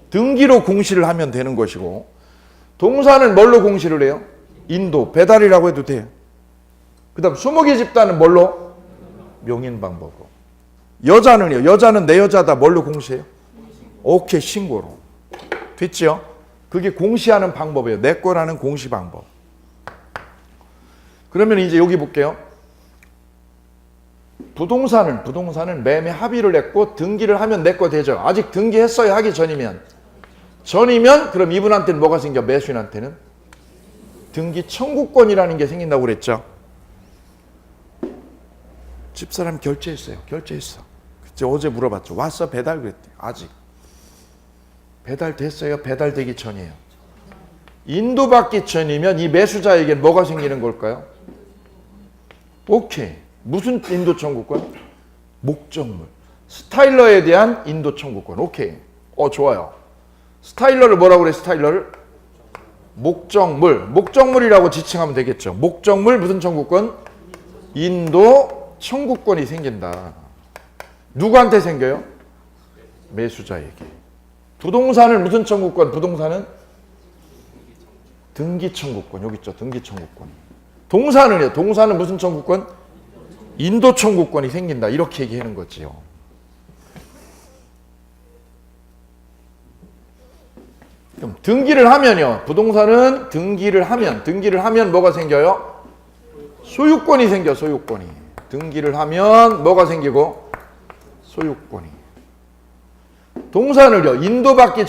등기로 공시를 하면 되는 것이고, 동산은 뭘로 공시를 해요? 인도, 배달이라고 해도 돼요. 그 다음 20개 집단은 뭘로? 명인 방법으로. 여자는요? 여자는 내 여자다 뭘로 공시해요? 오케이, 신고로. 됐죠? 그게 공시하는 방법이에요. 내 거라는 공시 방법. 그러면 이제 여기 볼게요. 부동산은 매매 합의를 했고 등기를 하면 내 거 되죠. 아직 등기했어요. 하기 전이면 그럼 이분한테는 뭐가 생겨? 매수인한테는 등기 청구권이라는 게 생긴다고 그랬죠. 집사람 결제했어요. 결제했어. 그때 어제 물어봤죠. 왔어? 배달? 그랬대. 아직. 배달됐어요? 배달되기 전이에요. 인도받기 전이면 이 매수자에게 뭐가 생기는 걸까요? 오케이. 무슨 인도 청구권? 목적물. 스타일러에 대한 인도 청구권. 오케이. 좋아요. 스타일러를 뭐라고 그래? 스타일러를? 목적물. 목적물이라고 지칭하면 되겠죠. 목적물 무슨 청구권? 인도 청구권이 생긴다. 누구한테 생겨요? 매수자에게. 부동산은 무슨 청구권? 부동산은 등기 청구권. 여기 있죠. 등기 청구권. 동산은요? 동산은 무슨 청구권? 인도 청구권이 생긴다. 이렇게 얘기하는 거지요. 그럼 등기를 하면요. 부동산은 등기를 하면 뭐가 생겨요? 소유권이 생겨. 소유권이. 등기를 하면 뭐가 생기고? 소유권이. 동산을요. 인도받기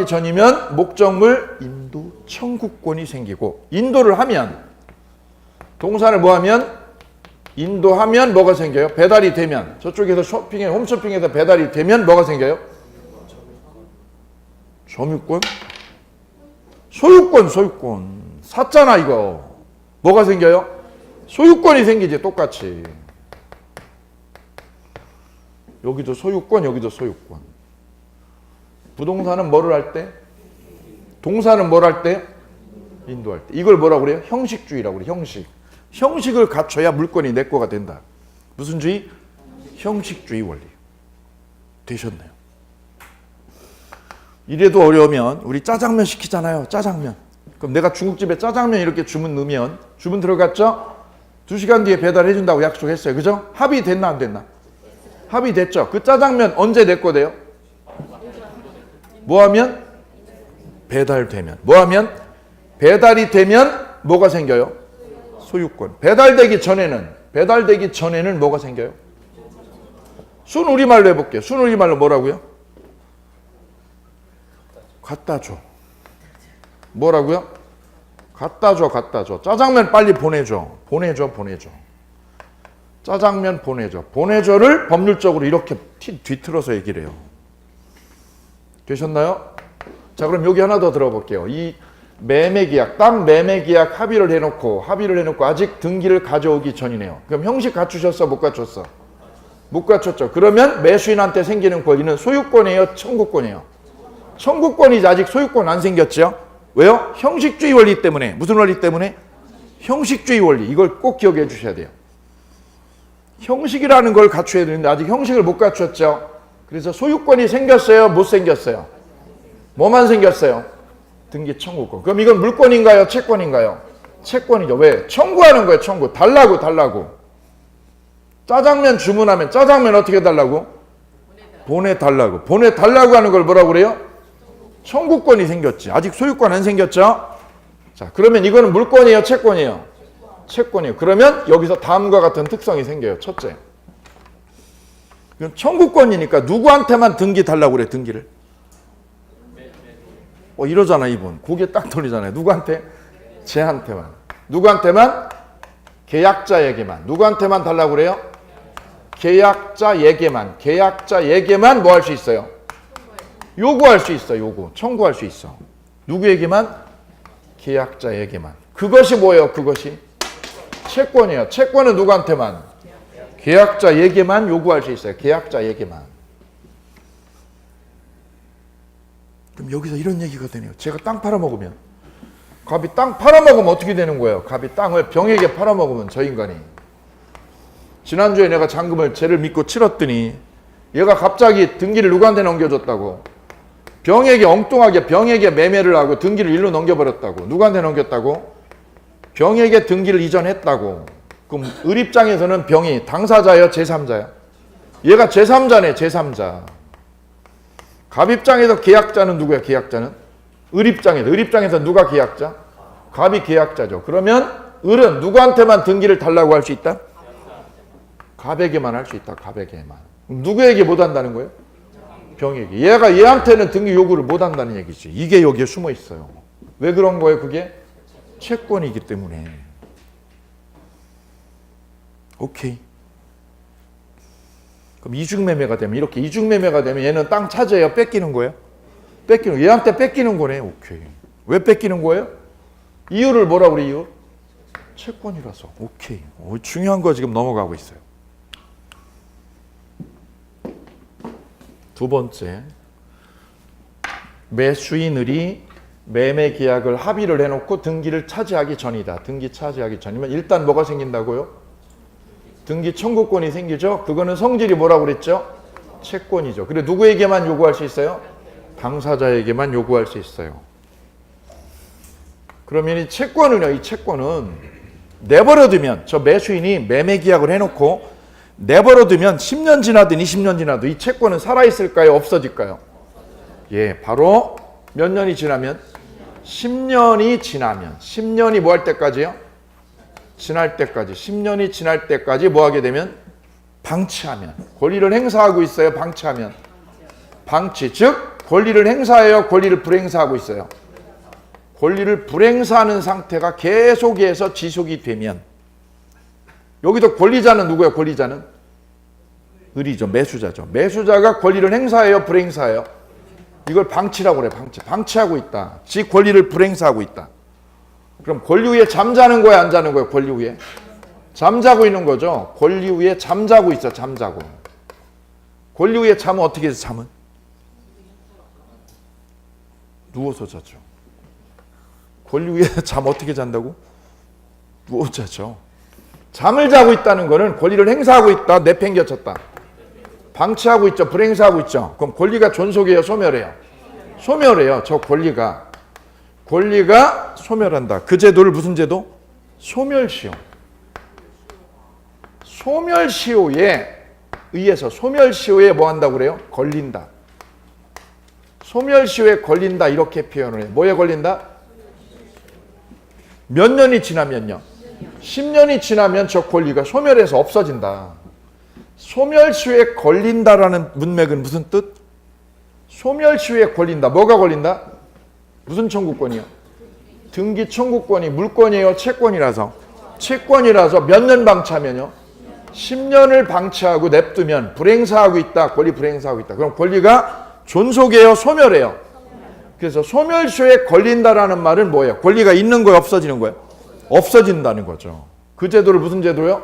전이면 목적물 인도 청구권이 생기고, 인도를 하면 동산을 뭐 하면? 인도하면 뭐가 생겨요? 배달이 되면, 저쪽에서 홈쇼핑에서 배달이 되면 뭐가 생겨요? 점유권? 소유권. 샀잖아 이거. 뭐가 생겨요? 소유권이 생기지. 똑같이. 여기도 소유권, 여기도 소유권. 부동산은 뭐를 할 때? 동산은 뭘 할 때? 인도할 때. 이걸 뭐라고 그래요? 형식주의라고 그래요. 형식을 갖춰야 물건이 내 거가 된다. 무슨 주의? 형식주의 원리. 되셨나요? 이래도 어려우면 우리 짜장면 시키잖아요. 짜장면. 그럼 내가 중국집에 짜장면 이렇게 주문 넣으면, 주문 들어갔죠? 2시간 뒤에 배달해 준다고 약속했어요. 그죠? 합의 됐나 안 됐나? 합의됐죠? 그 짜장면 언제 내 거 돼요? 뭐하면? 배달되면. 뭐하면? 배달이 되면 뭐가 생겨요? 소유권. 배달되기 전에는 뭐가 생겨요? 순우리말로 해볼게요. 순우리말로 뭐라고요? 갖다 줘. 뭐라고요? 갖다 줘. 짜장면 빨리 보내줘. 짜장면 보내줘. 보내줘를 법률적으로 이렇게 뒤틀어서 얘기를 해요. 되셨나요? 자, 그럼 여기 하나 더 들어볼게요. 이 매매계약, 땅 매매계약 합의를 해놓고 아직 등기를 가져오기 전이네요. 그럼 형식 갖추셨어? 못 갖췄어? 못 갖췄죠. 그러면 매수인한테 생기는 권리는 소유권이에요? 청구권이에요? 청구권이지. 아직 소유권 안 생겼죠? 왜요? 형식주의 원리 때문에. 무슨 원리 때문에? 형식주의 원리. 이걸 꼭 기억해 주셔야 돼요. 형식이라는 걸 갖춰야 되는데 아직 형식을 못 갖췄죠. 그래서 소유권이 생겼어요? 못 생겼어요? 뭐만 생겼어요? 등기 청구권. 그럼 이건 물권인가요? 채권인가요? 채권이죠. 왜? 청구하는 거예요. 청구. 달라고. 짜장면 주문하면 짜장면 어떻게 달라고? 보내달라고. 보내달라고 하는 걸 뭐라고 그래요? 청구권이 생겼지. 아직 소유권 안 생겼죠? 자, 그러면 이거는 물권이에요? 채권이에요? 채권이에요. 그러면 여기서 다음과 같은 특성이 생겨요. 첫째. 이건 청구권이니까 누구한테만 등기 달라고 그래, 등기를. 이러잖아, 이분. 고개 딱 돌리잖아요. 누구한테? 쟤한테만. 누구한테만? 계약자에게만. 누구한테만 달라고 그래요? 계약자에게만. 계약자에게만 뭐 할 수 있어요? 요구할 수 있어, 요구. 청구할 수 있어. 누구에게만? 계약자에게만. 그것이 뭐예요, 그것이? 채권이에요. 채권은 누구한테만? 계약자에게만 요구할 수 있어요. 계약자에게만. 그럼 여기서 이런 얘기가 되네요. 제가 땅 팔아먹으면, 갑이 땅 팔아먹으면 어떻게 되는 거예요? 갑이 땅을 병에게 팔아먹으면, 저 인간이. 지난주에 내가 잔금을 쟤를 믿고 치렀더니 얘가 갑자기 등기를 누구한테 넘겨줬다고? 병에게, 엉뚱하게 병에게 매매를 하고 등기를 일로 넘겨버렸다고. 누구한테 넘겼다고? 병에게 등기를 이전했다고. 그럼 을 입장에서는 병이 당사자예요? 제3자예요? 얘가 제3자네, 제3자. 갑 입장에서 계약자는 누구야? 계약자는? 을 입장에서 누가 계약자? 갑이 계약자죠. 그러면 을은 누구한테만 등기를 달라고 할 수 있다? 갑에게만 할 수 있다. 갑에게만. 누구에게 못 한다는 거예요? 병에게. 얘가 얘한테는 등기 요구를 못 한다는 얘기지. 이게 여기에 숨어 있어요. 왜 그런 거예요? 그게 채권이기 때문에. 오케이. 그럼 이중매매가 되면, 이렇게 이중매매가 되면 얘는 땅 차지해요? 뺏기는 거예요? 뺏기는, 얘한테 뺏기는 거네. 오케이. 왜 뺏기는 거예요? 이유를 뭐라고 그래, 이유? 채권이라서. 오케이. 중요한 거 지금 넘어가고 있어요. 두 번째. 매수인을이 매매 계약을 합의를 해놓고 등기를 차지하기 전이다. 등기 차지하기 전이면 일단 뭐가 생긴다고요? 등기 청구권이 생기죠. 그거는 성질이 뭐라고 그랬죠? 채권이죠. 그래 누구에게만 요구할 수 있어요? 당사자에게만 요구할 수 있어요. 그러면 이 채권은요, 이 채권은 내버려두면, 저 매수인이 매매 계약을 해놓고 내버려두면 10년 지나든 20년 지나도 이 채권은 살아있을까요? 없어질까요? 예, 바로 몇 년이 지나면? 10년이 지나면. 10년이 뭐 할 때까지요? 지날 때까지. 10년이 지날 때까지 뭐 하게 되면? 방치하면. 권리를 행사하고 있어요? 방치하면? 방치. 즉 권리를 행사해요? 권리를 불행사하고 있어요? 권리를 불행사하는 상태가 계속해서 지속이 되면, 여기도 권리자는 누구예요? 권리자는? 을이죠. 매수자죠. 매수자가 권리를 행사해요? 불행사해요? 이걸 방치라고 그래. 방치하고 있다. 지 권리를 불행사하고 있다. 그럼 권리 위에 잠자는 거야, 안 자는 거야? 권리 위에 잠자고 있는 거죠. 권리 위에 잠자고 있어. 잠자고. 권리 위에 잠은 어떻게 해서 잠은? 누워서 자죠. 권리 위에 잠 어떻게 잔다고? 누워 자죠. 잠을 자고 있다는 거는 권리를 행사하고 있다, 내팽겨쳤다. 방치하고 있죠. 불행사하고 있죠. 그럼 권리가 존속해요? 소멸해요? 소멸해요. 저 권리가 소멸한다. 그 제도를 무슨 제도? 소멸시효. 소멸시효에 의해서, 소멸시효에 뭐 한다고 그래요? 걸린다. 소멸시효에 걸린다, 이렇게 표현을 해요. 뭐에 걸린다? 몇 년이 지나면요? 10년이 지나면 저 권리가 소멸해서 없어진다. 소멸시효에 걸린다라는 문맥은 무슨 뜻? 소멸시효에 걸린다. 뭐가 걸린다? 무슨 청구권이요? 등기 청구권이 물권이에요? 채권이라서? 채권이라서 몇 년 방치하면요? 10년을 방치하고 냅두면 불행사하고 있다. 권리 불행사하고 있다. 그럼 권리가 존속해요? 소멸해요? 그래서 소멸시효에 걸린다라는 말은 뭐예요? 권리가 있는 거예요? 없어지는 거예요? 없어진다는 거죠. 그 제도를 무슨 제도요?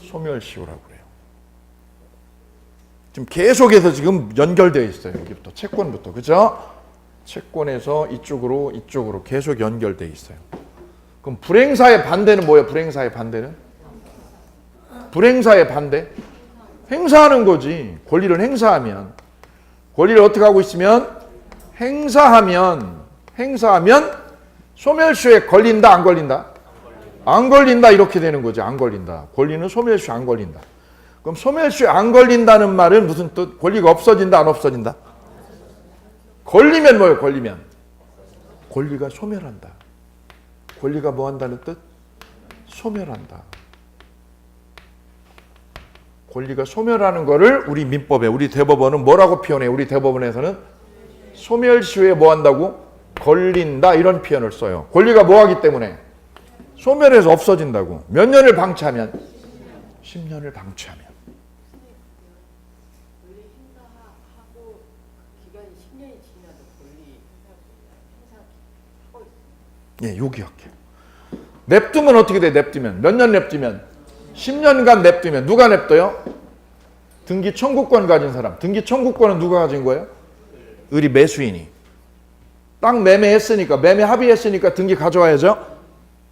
소멸시효라고 그래요. 지금 계속해서 지금 연결되어 있어요. 여기부터 채권부터. 그죠? 채권에서 이쪽으로 계속 연결되어 있어요. 그럼 불행사의 반대는 뭐예요? 불행사의 반대는? 불행사의 반대? 행사하는 거지. 권리를 행사하면. 권리를 어떻게 하고 있으면? 행사하면 소멸시효에 걸린다, 안 걸린다? 안 걸린다 이렇게 되는 거지. 안 걸린다. 권리는 소멸시효에 안 걸린다. 그럼 소멸시효에 안 걸린다는 말은 무슨 뜻? 권리가 없어진다, 안 없어진다? 걸리면 뭐예요? 걸리면 권리가 소멸한다. 권리가 뭐 한다는 뜻? 소멸한다. 권리가 소멸하는 거를 우리 민법에, 우리 대법원은 뭐라고 표현해? 우리 대법원에서는 소멸시효에 뭐 한다고? 걸린다 이런 표현을 써요. 권리가 뭐 하기 때문에? 소멸해서 없어진다고. 몇 년을 방치하면? 10년을 방치하면. 예, 여기 할게요. 냅두면 어떻게 돼? 냅두면 몇 년 냅두면? 10년간 냅두면 누가 냅둬요? 등기 청구권 가진 사람. 등기 청구권은 누가 가진 거예요? 우리 매수인이. 땅 매매했으니까, 매매 합의했으니까 등기 가져와야죠.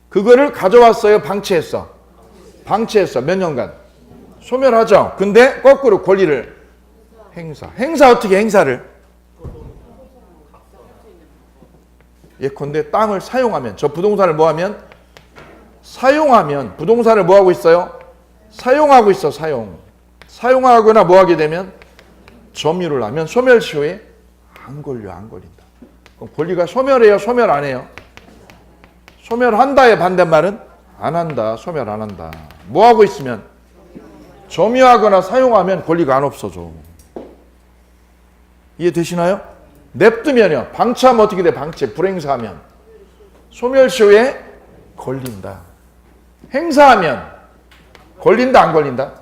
그거를 가져왔어요? 방치했어? 방치했어. 몇 년간? 소멸하죠. 근데 거꾸로 권리를 행사 어떻게 행사를? 예컨대 땅을 사용하면, 저 부동산을 뭐하면? 사용하면, 부동산을 뭐하고 있어요? 사용하고 있어. 사용하거나 뭐하게 되면 점유를 하면 소멸시효에 안 걸린다. 그럼 권리가 소멸해요? 소멸 안 해요? 소멸한다의 반대말은 안 한다. 소멸 안 한다. 뭐하고 있으면? 점유하거나 사용하면 권리가 안 없어져. 이해되시나요? 냅두면요. 방치하면 어떻게 돼? 방치. 불행사하면 소멸시효에 걸린다. 행사하면 걸린다, 안 걸린다?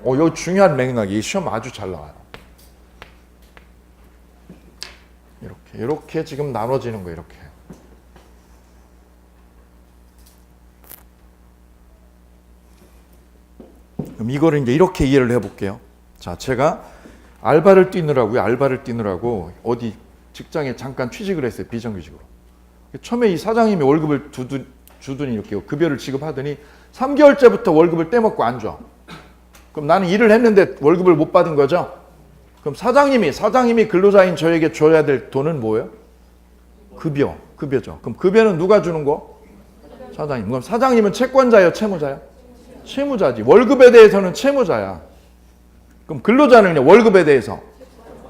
이거 중요한 맥락이 시험 아주 잘 나와요. 이렇게 지금 나눠지는 거예요. 이렇게. 그럼 이거를 이제 이렇게 이해를 해볼게요. 자, 제가 알바를 뛰느라고 어디 직장에 잠깐 취직을 했어요. 비정규직으로. 처음에 이 사장님이 월급을 주더니 이렇게 급여를 지급하더니 3개월째부터 월급을 떼먹고 안 줘. 그럼 나는 일을 했는데 월급을 못 받은 거죠. 그럼 사장님이 근로자인 저에게 줘야 될 돈은 뭐예요? 급여죠. 그럼 급여는 누가 주는 거? 사장님. 그럼 사장님은 채권자예요, 채무자예요? 채무자지. 월급에 대해서는 채무자야. 그럼 근로자는요, 월급에 대해서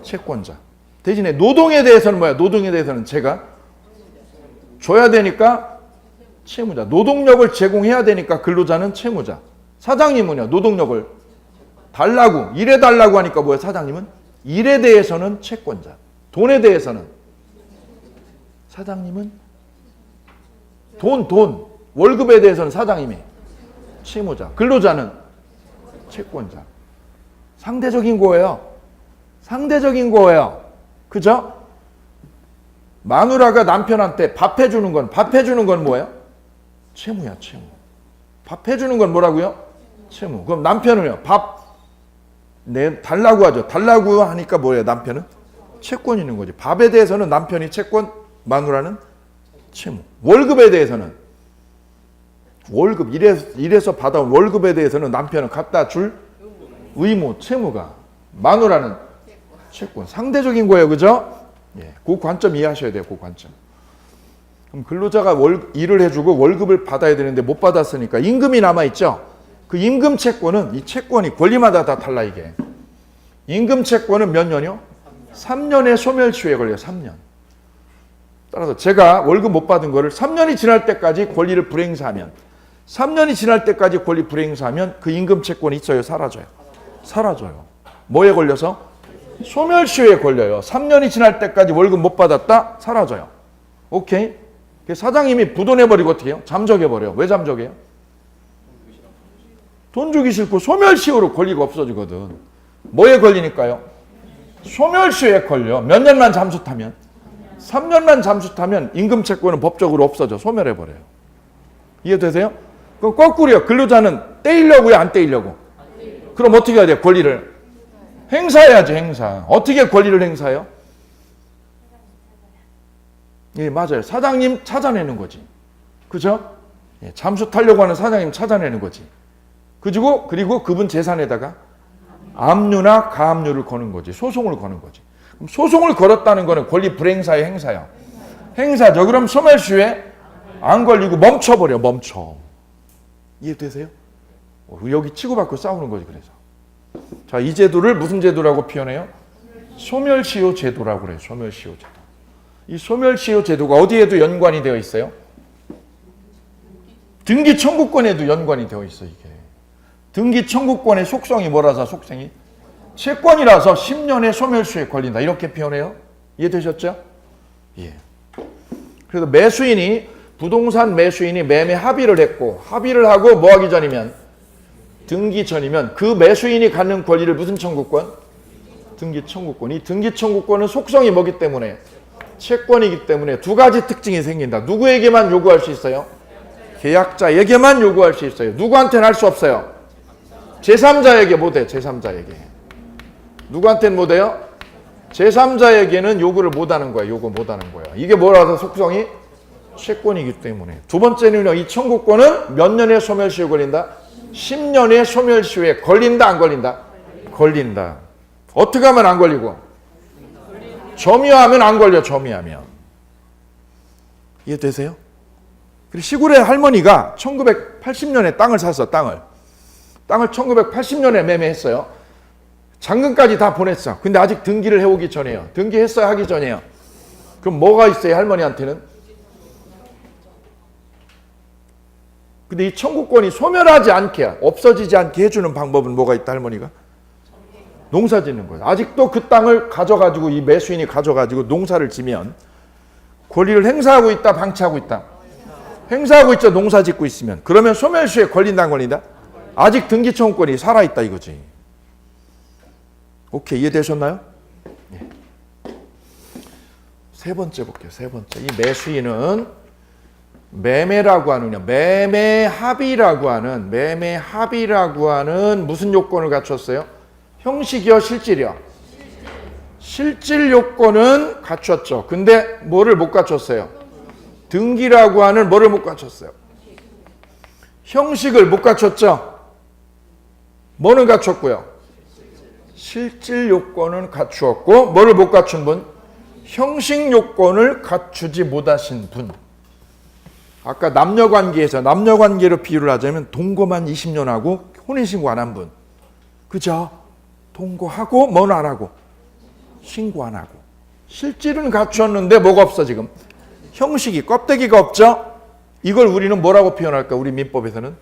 채권자. 대신에 노동에 대해서는 뭐야? 노동에 대해서는 제가 줘야 되니까 채무자. 노동력을 제공해야 되니까 근로자는 채무자. 사장님은요, 노동력을 일해달라고 하니까 뭐야? 사장님은 일에 대해서는 채권자. 돈에 대해서는 사장님은 돈. 월급에 대해서는 사장님이 채무자. 근로자는 채권자. 상대적인 거예요. 그죠? 마누라가 남편한테 밥 해주는 건 뭐예요? 채무야, 채무. 밥 해주는 건 뭐라고요? 채무. 그럼 남편은요, 달라고 하죠. 달라고 하니까 뭐예요, 남편은? 채권이 있는 거지. 밥에 대해서는 남편이 채권, 마누라는 채무. 월급에 대해서는, 일해서 받아온 월급에 대해서는 남편은 갖다 줄 의무, 채무가. 마누라는 채권. 상대적인 거예요, 그죠? 예, 그 관점 이해하셔야 돼요, 그 관점. 그럼 근로자가 일을 해주고 월급을 받아야 되는데 못 받았으니까 임금이 남아있죠? 그 임금 채권은, 이 채권이 권리마다 다 달라, 이게. 임금 채권은 몇 년이요? 3년의 소멸시효에 걸려요, 3년. 따라서 제가 월급 못 받은 거를 3년이 지날 때까지 권리를 불행사하면, 3년이 지날 때까지 권리 불행사하면 그 임금 채권이 있어요, 사라져요? 사라져요. 뭐에 걸려서? 소멸시효에 걸려요. 3년이 지날 때까지 월급 못 받았다? 사라져요. 오케이? 사장님이 부도내버리고 어떻게 해요? 잠적해버려요. 왜 잠적해요? 돈 주기 싫고 소멸시효로 권리가 없어지거든. 뭐에 걸리니까요? 소멸시효에 걸려. 몇 년만 잠수 타면? 3년만 잠수타면 임금채권은 법적으로 없어져. 소멸해버려요. 이해되세요? 그럼 거꾸로요. 근로자는 떼이려고요? 안 떼이려고? 그럼 어떻게 해야 돼요? 권리를 행사해야지. 행사. 어떻게 권리를 행사해요? 예, 맞아요. 사장님 찾아내는 거지. 그죠? 예, 잠수 타려고 하는 사장님 찾아내는 거지. 그리고 그분 재산에다가 압류나 가압류를 거는 거지. 소송을 거는 거지. 그럼 소송을 걸었다는 거는 권리 불행사의 행사야. 행사죠. 그럼 소멸시효에 안 걸리고 멈춰버려. 멈춰. 이해되세요? 여기 치고받고 싸우는 거지. 그래서 자, 이 제도를 무슨 제도라고 표현해요? 소멸시효 제도라고 그래요. 소멸시효 제도. 이 소멸시효 제도가 어디에도 연관이 되어 있어요? 등기 청구권에도 연관이 되어 있어. 이게 등기 청구권의 속성이 뭐라서? 속성이 채권이라서 10년의 소멸시효에 걸린다. 이렇게 표현해요. 이해되셨죠? 예. 그래서 부동산 매수인이 매매 합의를 했고, 합의를 하고 뭐 하기 전이면, 등기 전이면 그 매수인이 갖는 권리를 무슨 청구권? 등기 청구권. 이 등기 청구권은 속성이 뭐기 때문에? 채권이기 때문에 두 가지 특징이 생긴다. 누구에게만 요구할 수 있어요? 계약자에게만 요구할 수 있어요. 누구한테는 할 수 없어요. 제3자에게 못해. 제3자에게. 누구한테는 못해요? 제3자에게는 요구를 못하는 거야. 요구 못하는 거야. 이게 뭐라서? 속성이 채권이기 때문에. 두 번째는요. 이 청구권은 몇 년의 소멸시효에 걸린다? 10년의 소멸시효에 걸린다, 안 걸린다? 걸린다. 어떻게 하면 안 걸리고? 점유하면 안 걸려. 점유하면. 이해되세요? 그리고 시골의 할머니가 1980년에 땅을 샀어. 땅을 1980년에 매매했어요. 잔금까지 다 보냈어. 근데 아직 등기를 해오기 전에요. 등기했어야 하기 전에요. 그럼 뭐가 있어요? 할머니한테는? 근데 이 청구권이 소멸하지 않게, 없어지지 않게 해주는 방법은 뭐가 있다? 할머니가? 농사 짓는 거예요. 아직도 그 땅을 가져가지고, 이 매수인이 가져가지고 농사를 지면 권리를 행사하고 있다, 방치하고 있다? 행사하고 있죠. 농사 짓고 있으면. 그러면 소멸시효에 걸린다, 안 걸린다? 아직 등기 청구권이 살아있다 이거지. 오케이, 이해되셨나요? 예. 세 번째 볼게요. 세 번째. 이 매수인은 매매 합의라고 하는 무슨 요건을 갖췄어요? 형식이요, 실질이요? 실질 요건은 갖췄죠. 근데 뭐를 못 갖췄어요? 등기라고 하는 뭐를 못 갖췄어요? 형식을 못 갖췄죠. 뭐는 갖췄고요? 실질 요건은 갖추었고, 뭐를 못 갖춘 분? 형식 요건을 갖추지 못하신 분. 아까 남녀관계로 비유를 하자면 동거만 20년 하고 혼인신고 안 한 분. 그죠? 동거하고 뭐는 안 하고? 신고 안 하고. 실질은 갖추었는데 뭐가 없어 지금? 형식이, 껍데기가 없죠? 이걸 우리는 뭐라고 표현할까? 우리 민법에서는?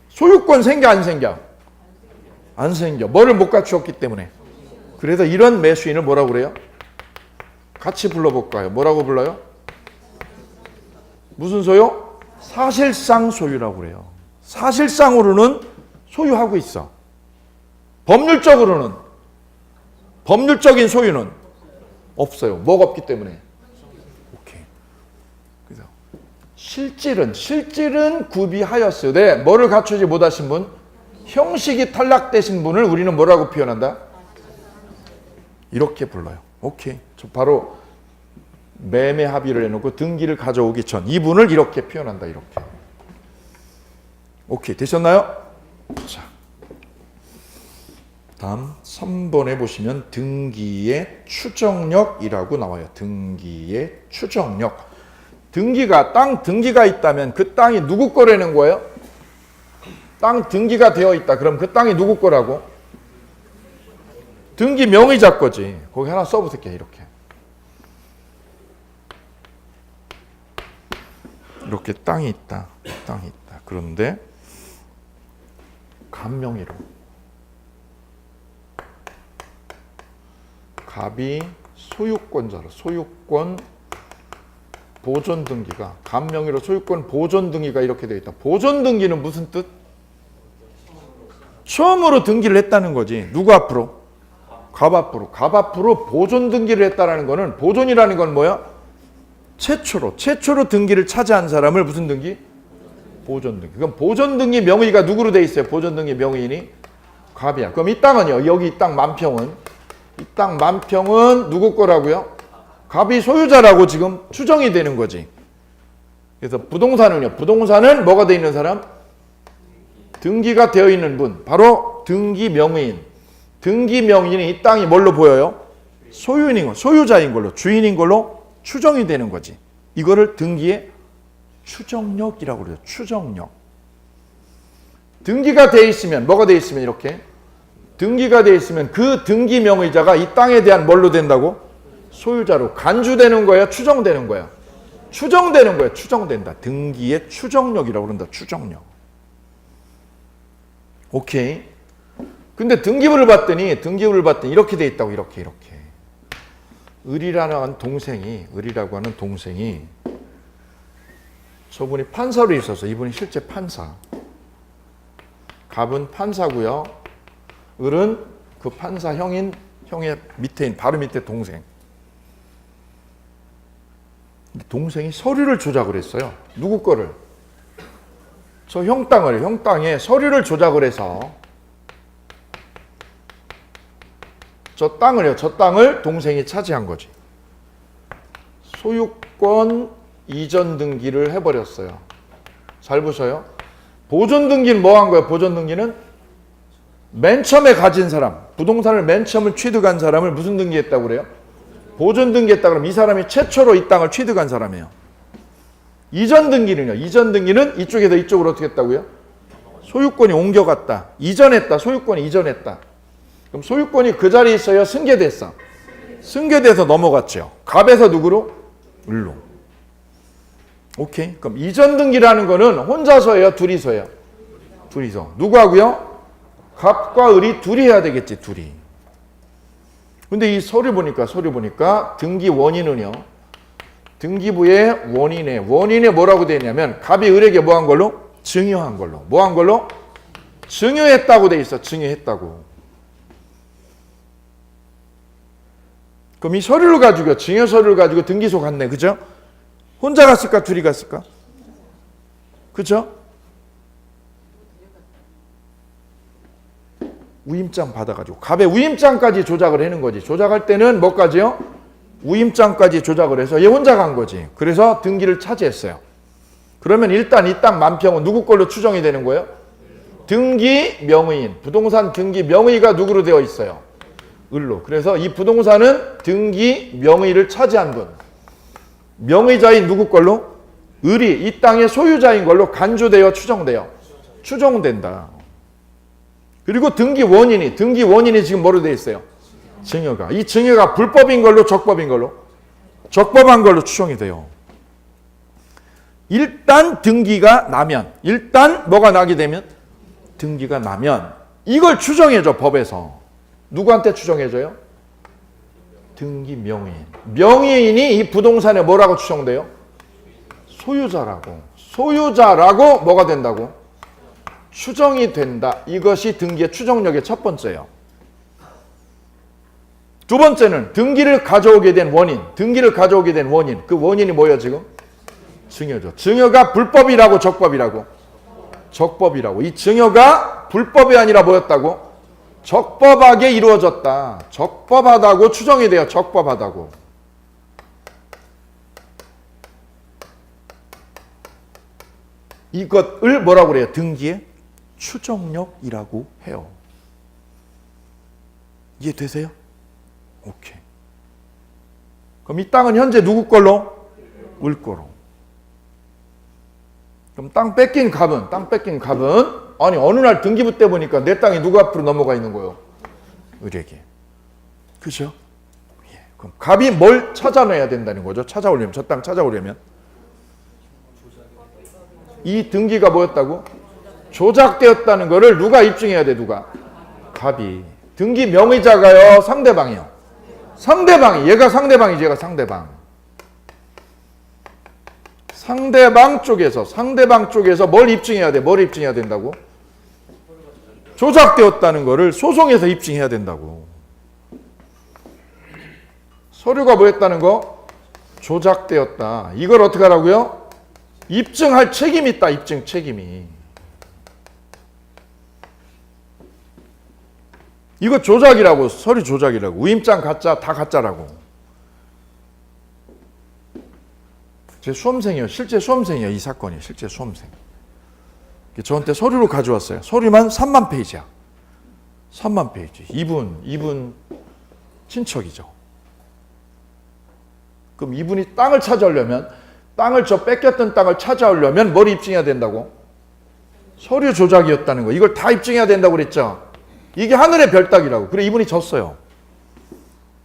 소유권 생겨 안 생겨? 안 생겨. 뭐를 못 갖추었기 때문에. 그래서 이런 매수인을 뭐라고 그래요? 같이 불러볼까요? 뭐라고 불러요? 무슨 소유? 사실상 소유라고 그래요. 사실상으로는 소유하고 있어. 법률적으로는, 법률적인 소유는 없어요. 뭐가 없기 때문에. 오케이. 그래서 실질은 구비하였으되 뭐를 갖추지 못하신 분? 형식이 탈락되신 분을 우리는 뭐라고 표현한다? 이렇게 불러요. 오케이. 저 바로 매매 합의를 해놓고 등기를 가져오기 전 이분을 이렇게 표현한다. 이렇게. 오케이. 되셨나요? 자, 다음 3번에 보시면 등기의 추정력이라고 나와요. 등기의 추정력. 땅 등기가 있다면 그 땅이 누구 거라는 거예요? 땅 등기가 되어 있다. 그럼 그 땅이 누구 거라고? 등기 명의자 거지. 거기 하나 써보실게요. 이렇게 땅이 있다. 그런데 갑명의로. 갑이 소유권자로. 소유권 보존 등기가 갑명의로 소유권 보존 등기가 이렇게 되어 있다. 보존 등기는 무슨 뜻? 처음으로 등기를 했다는 거지. 누구 앞으로? 갑 앞으로 보존 등기를 했다라는 거는, 보존이라는 건 뭐야? 최초로 등기를 차지한 사람을 무슨 등기? 보존 등기. 그럼 보존 등기 명의가 누구로 돼 있어요? 보존 등기 명의인이 갑이야. 그럼 이 땅은요? 여기 이 땅 만평은, 이 땅 만평은 누구 거라고요? 갑이 소유자라고 지금 추정이 되는 거지. 그래서 부동산은요? 부동산은 뭐가 돼 있는 사람? 등기가 되어 있는 분. 바로 등기 명의인. 등기 명의인이 이 땅이 뭘로 보여요? 소유자인 걸로, 주인인 걸로 추정이 되는 거지. 이거를 등기의 추정력이라고 그래요. 추정력. 등기가 돼 있으면, 뭐가 돼 있으면 이렇게 등기가 돼 있으면 그 등기 명의자가 이 땅에 대한 뭘로 된다고? 소유자로 간주되는 거야? 추정되는 거야? 추정되는 거야. 추정된다. 등기의 추정력이라고 그런다. 추정력. 오케이. 근데 등기부를 봤더니 이렇게 돼 있다고. 이렇게. 을이라고 하는 동생이 저분이 판사로 있어서, 이분이 실제 판사. 갑은 판사고요. 을은 그 판사 형의 밑에인, 바로 밑에 동생. 동생이 서류를 조작을 했어요. 누구 거를? 저 형 땅에 서류를 조작을 해서 저 땅을 동생이 차지한 거지. 소유권 이전 등기를 해버렸어요. 잘 보셔요. 보존 등기는 뭐 한 거예요? 보존 등기는 맨 처음에 가진 사람, 부동산을 맨 처음에 취득한 사람을 무슨 등기했다고 그래요? 보존 등기했다 그러면 이 사람이 최초로 이 땅을 취득한 사람이에요. 이전 등기는요? 이전 등기는 이쪽에서 이쪽으로 어떻게 했다고요? 소유권이 옮겨갔다. 이전했다. 소유권이 이전했다. 그럼 소유권이 그 자리에 있어요? 승계됐어? 승계돼서 넘어갔죠. 갑에서 누구로? 을로. 오케이. 그럼 이전 등기라는 거는 혼자서예요? 둘이서예요? 둘이서. 누구하고요? 갑과 을이 둘이 해야 되겠지. 둘이. 근데 이 서류 보니까 등기 원인은요? 등기부의 원인에 뭐라고 되어 있냐면 갑이 을에게 뭐 한 걸로? 증여한 걸로. 뭐 한 걸로? 증여했다고 돼 있어. 증여했다고. 그럼 이 서류를 가지고, 증여 서류를 가지고 등기소 갔네. 그죠? 혼자 갔을까? 둘이 갔을까? 그죠? 우임장 받아가지고 갑의 우임장까지 조작을 해는 거지. 조작할 때는 뭐까지요? 우임장까지 조작을 해서 얘 혼자 간 거지. 그래서 등기를 차지했어요. 그러면 일단 이 땅 만평은 누구 걸로 추정이 되는 거예요? 등기 명의인. 부동산 등기 명의가 누구로 되어 있어요? 을로. 그래서 이 부동산은 등기 명의를 차지한 분. 명의자인 누구 걸로? 을이 이 땅의 소유자인 걸로 간주되어 추정된다. 그리고 등기 원인이 지금 뭐로 되어 있어요? 증여가. 이 증여가 불법인 걸로 적법인 걸로? 적법한 걸로 추정이 돼요. 일단 등기가 나면, 일단 뭐가 나게 되면? 등기가 나면 이걸 추정해줘. 법에서. 누구한테 추정해줘요? 등기 명의인. 명의인이 이 부동산에 뭐라고 추정돼요? 소유자라고 뭐가 된다고? 추정이 된다. 이것이 등기의 추정력의 첫 번째예요. 두 번째는 등기를 가져오게 된 원인. 그 원인이 뭐예요 지금? 증여죠. 증여가 불법이라고 적법이라고? 적법이라고. 이 증여가 불법이 아니라 뭐였다고? 적법하게 이루어졌다. 적법하다고 추정이 돼요. 적법하다고. 이것을 뭐라고 그래요? 등기의 추정력이라고 해요. 이해되세요? 오케이. 그럼 이 땅은 현재 누구 걸로? 을 거로. 그럼 땅 뺏긴 갑은 아니 어느 날 등기부 때 보니까 내 땅이 누구 앞으로 넘어가 있는 거예요? 을에게. 그죠? 예. 그럼 갑이 뭘 찾아내야 된다는 거죠? 찾아오려면, 저 땅 찾아오려면 이 등기가 뭐였다고? 조작되었다는 거를 누가 입증해야 돼? 누가? 갑이. 등기 명의자가요? 상대방이요? 상대방이. 얘가 상대방이지. 얘가 상대방. 상대방 쪽에서 뭘 입증해야 돼? 뭘 입증해야 된다고? 조작되었다는 거를 소송에서 입증해야 된다고. 서류가 뭐였다는 거? 조작되었다. 이걸 어떻게 하라고요? 입증할 책임이 있다. 입증 책임이. 이거 조작이라고. 서류 조작이라고. 우임장 가짜 다 가짜라고. 제 수험생이에요. 실제 수험생이에요. 이 사건이 실제 수험생. 저한테 서류로 가져왔어요. 서류만 3만 페이지야. 3만 페이지. 이분 친척이죠. 그럼 이분이 땅을 찾아오려면, 뺏겼던 땅을 찾아오려면 뭘 입증해야 된다고? 서류 조작이었다는 거. 이걸 다 입증해야 된다고 그랬죠. 이게 하늘의 별따기라고. 그래 이분이 졌어요.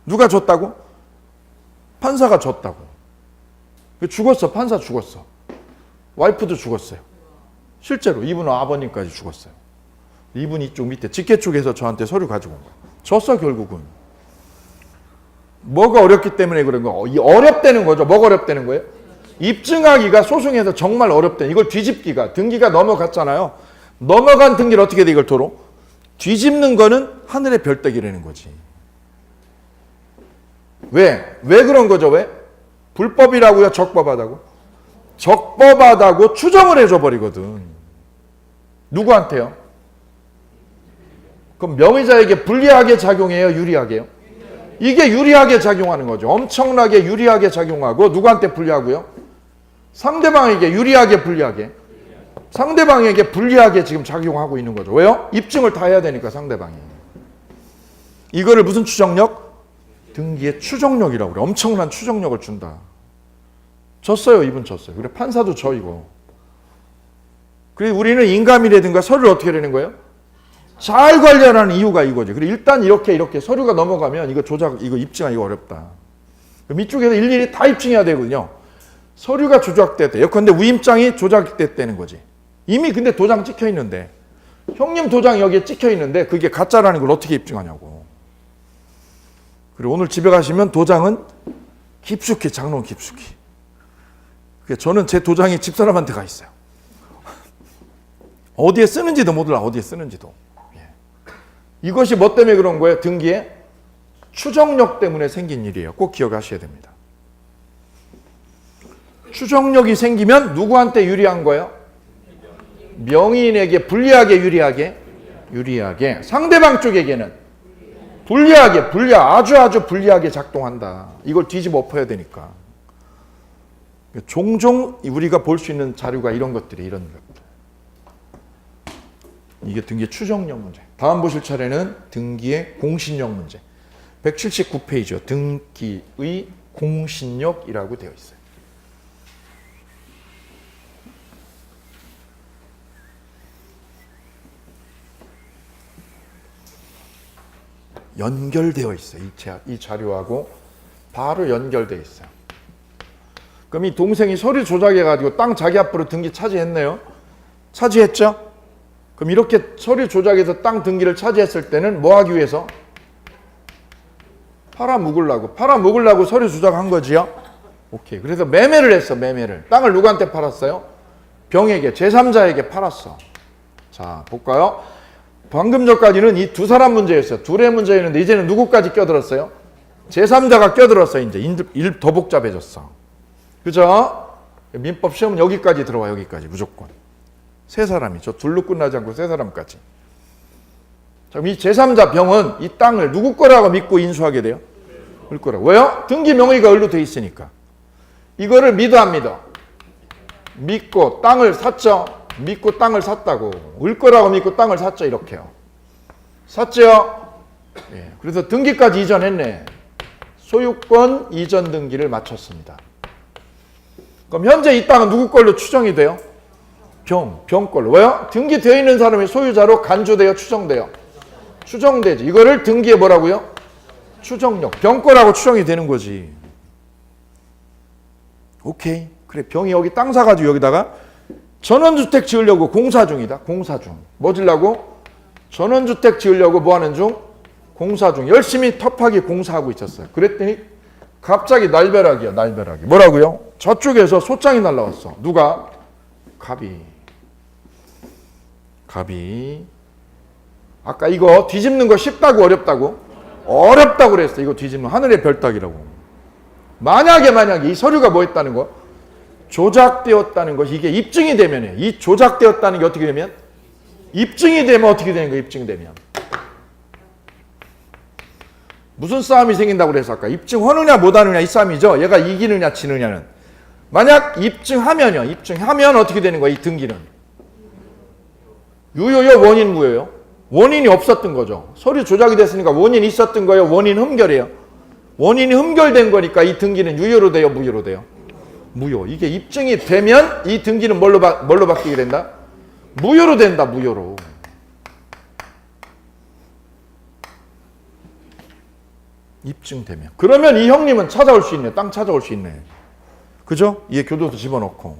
누가 졌다고? 판사가 졌다고. 죽었어. 판사 죽었어. 와이프도 죽었어요. 실제로 이분 아버님까지 죽었어요. 이분이 이쪽 밑에 직계 쪽에서 저한테 서류 가지고 온 거예요. 졌어 결국은. 뭐가 어렵기 때문에 그런 거. 어렵다는 거죠. 뭐가 어렵다는 거예요? 입증하기가 소송에서 정말 어렵다. 이걸 뒤집기가. 등기가 넘어갔잖아요. 넘어간 등기를 어떻게 돼 이걸 도로? 뒤집는 거는 하늘의 별따기라는 거지. 왜 그런 거죠? 왜? 불법이라고요? 적법하다고? 적법하다고 추정을 해줘 버리거든. 누구한테요? 그럼 명의자에게 불리하게 작용해요? 유리하게요? 이게 유리하게 작용하는 거죠. 엄청나게 유리하게 작용하고 누구한테 불리하고요? 상대방에게 유리하게 불리하게. 상대방에게 불리하게 지금 작용하고 있는 거죠. 왜요? 입증을 다 해야 되니까 상대방이. 이거를 무슨 추정력? 등기의 추정력이라고 그래. 엄청난 추정력을 준다. 졌어요. 이분 졌어요. 그래 판사도 져 이거. 그래 우리는 인감이라든가 서류를 어떻게 하려는 거예요? 잘 관리하라는 이유가 이거지. 그래 일단 이렇게 서류가 넘어가면 이거 조작, 이거 입증하기 이거 어렵다. 그럼 이쪽에서 일일이 다 입증해야 되거든요. 서류가 조작됐대. 예컨대 우임장이 조작됐다는 거지. 이미 근데 도장 찍혀 있는데, 형님 도장 여기에 찍혀 있는데 그게 가짜라는 걸 어떻게 입증하냐고. 그리고 오늘 집에 가시면 도장은 깊숙이, 장롱 깊숙이. 저는 제 도장이 집사람한테 가 있어요. 어디에 쓰는지도 몰라. 어디에 쓰는지도. 이것이 뭐 때문에 그런 거예요? 등기의 추정력 때문에 생긴 일이에요. 꼭 기억하셔야 됩니다. 추정력이 생기면 누구한테 유리한 거예요? 명의인에게 불리하게, 유리하게. 상대방 쪽에게는 불리하게, 아주 불리하게 작동한다. 이걸 뒤집어 엎어야 되니까. 종종 우리가 볼 수 있는 자료가 이런 것들이, 이런 것들. 이게 등기의 추정력 문제. 다음 보실 차례는 등기의 공신력 문제. 179페이지요. 등기의 공신력이라고 되어 있어요. 연결되어 있어요. 이 자료하고 바로 연결되어 있어요. 그럼 이 동생이 서류 조작해가지고 땅 자기 앞으로 등기 차지했네요. 차지했죠? 그럼 이렇게 서류 조작해서 땅 등기를 차지했을 때는 뭐 하기 위해서? 팔아먹으려고 서류 조작한 거지요? 오케이. 그래서 매매를 했어, 매매를. 땅을 누구한테 팔았어요? 병에게, 제3자에게 팔았어. 자, 볼까요? 방금 전까지는 이 두 사람 문제였어요. 둘의 문제였는데 이제는 누구까지 껴들었어요? 제3자가 껴들었어요. 이제 일 더 복잡해졌어. 그죠? 민법 시험은 여기까지 들어와. 여기까지 무조건. 세 사람이죠. 둘로 끝나지 않고 세 사람까지. 자, 이 제3자 병은 이 땅을 누구 거라고 믿고 인수하게 돼요? 을 거라고. 왜요? 등기 명의가 을로 돼 있으니까. 이거를 믿어 안 믿어? 믿고 땅을 샀죠. 믿고 땅을 샀다고. 을 거라고 믿고 땅을 샀죠. 이렇게요. 샀죠? 예. 그래서 등기까지 이전했네. 소유권 이전 등기를 마쳤습니다. 그럼 현재 이 땅은 누구 걸로 추정이 돼요? 병 걸로. 왜요? 등기되어 있는 사람이 소유자로 간주돼요? 추정돼요? 추정되지. 이거를 등기에 뭐라고요? 추정력. 병 거라고 추정이 되는 거지. 오케이. 그래, 병이 여기 땅 사가지고 여기다가 전원주택 지으려고 공사 중이다. 공사 중. 뭐 지으려고? 전원주택 지으려고 뭐 하는 중? 공사 중. 열심히 터프하게 공사하고 있었어요. 그랬더니 갑자기 날벼락이야. 날벼락이. 뭐라고요? 저쪽에서 소장이 날라왔어. 누가? 갑이. 아까 이거 뒤집는 거 쉽다고 어렵다고? 어렵다고 그랬어. 이거 뒤집는 하늘의 별따기라고. 만약에 이 서류가 뭐 했다는 거? 조작되었다는 것이 이게 입증이 되면요. 이 조작되었다는 게 어떻게 되면? 입증이 되면 어떻게 되는 거예요? 입증되면. 무슨 싸움이 생긴다고 그래서 아까 입증하느냐 못하느냐 이 싸움이죠. 얘가 이기느냐 지느냐는. 만약 입증하면요. 입증하면 어떻게 되는 거예요? 이 등기는. 유효요 원인 무효요? 원인이 없었던 거죠. 서류 조작이 됐으니까 원인이 있었던 거예요. 원인 흠결이에요. 원인이 흠결된 거니까 이 등기는 유효로 돼요? 무효로 돼요? 무효. 이게 입증이 되면 이 등기는 뭘로 바뀌게 된다? 무효로 된다. 무효로. 입증되면. 그러면 이 형님은 찾아올 수 있네. 땅 찾아올 수 있네. 그죠? 이게 교도소 집어넣고.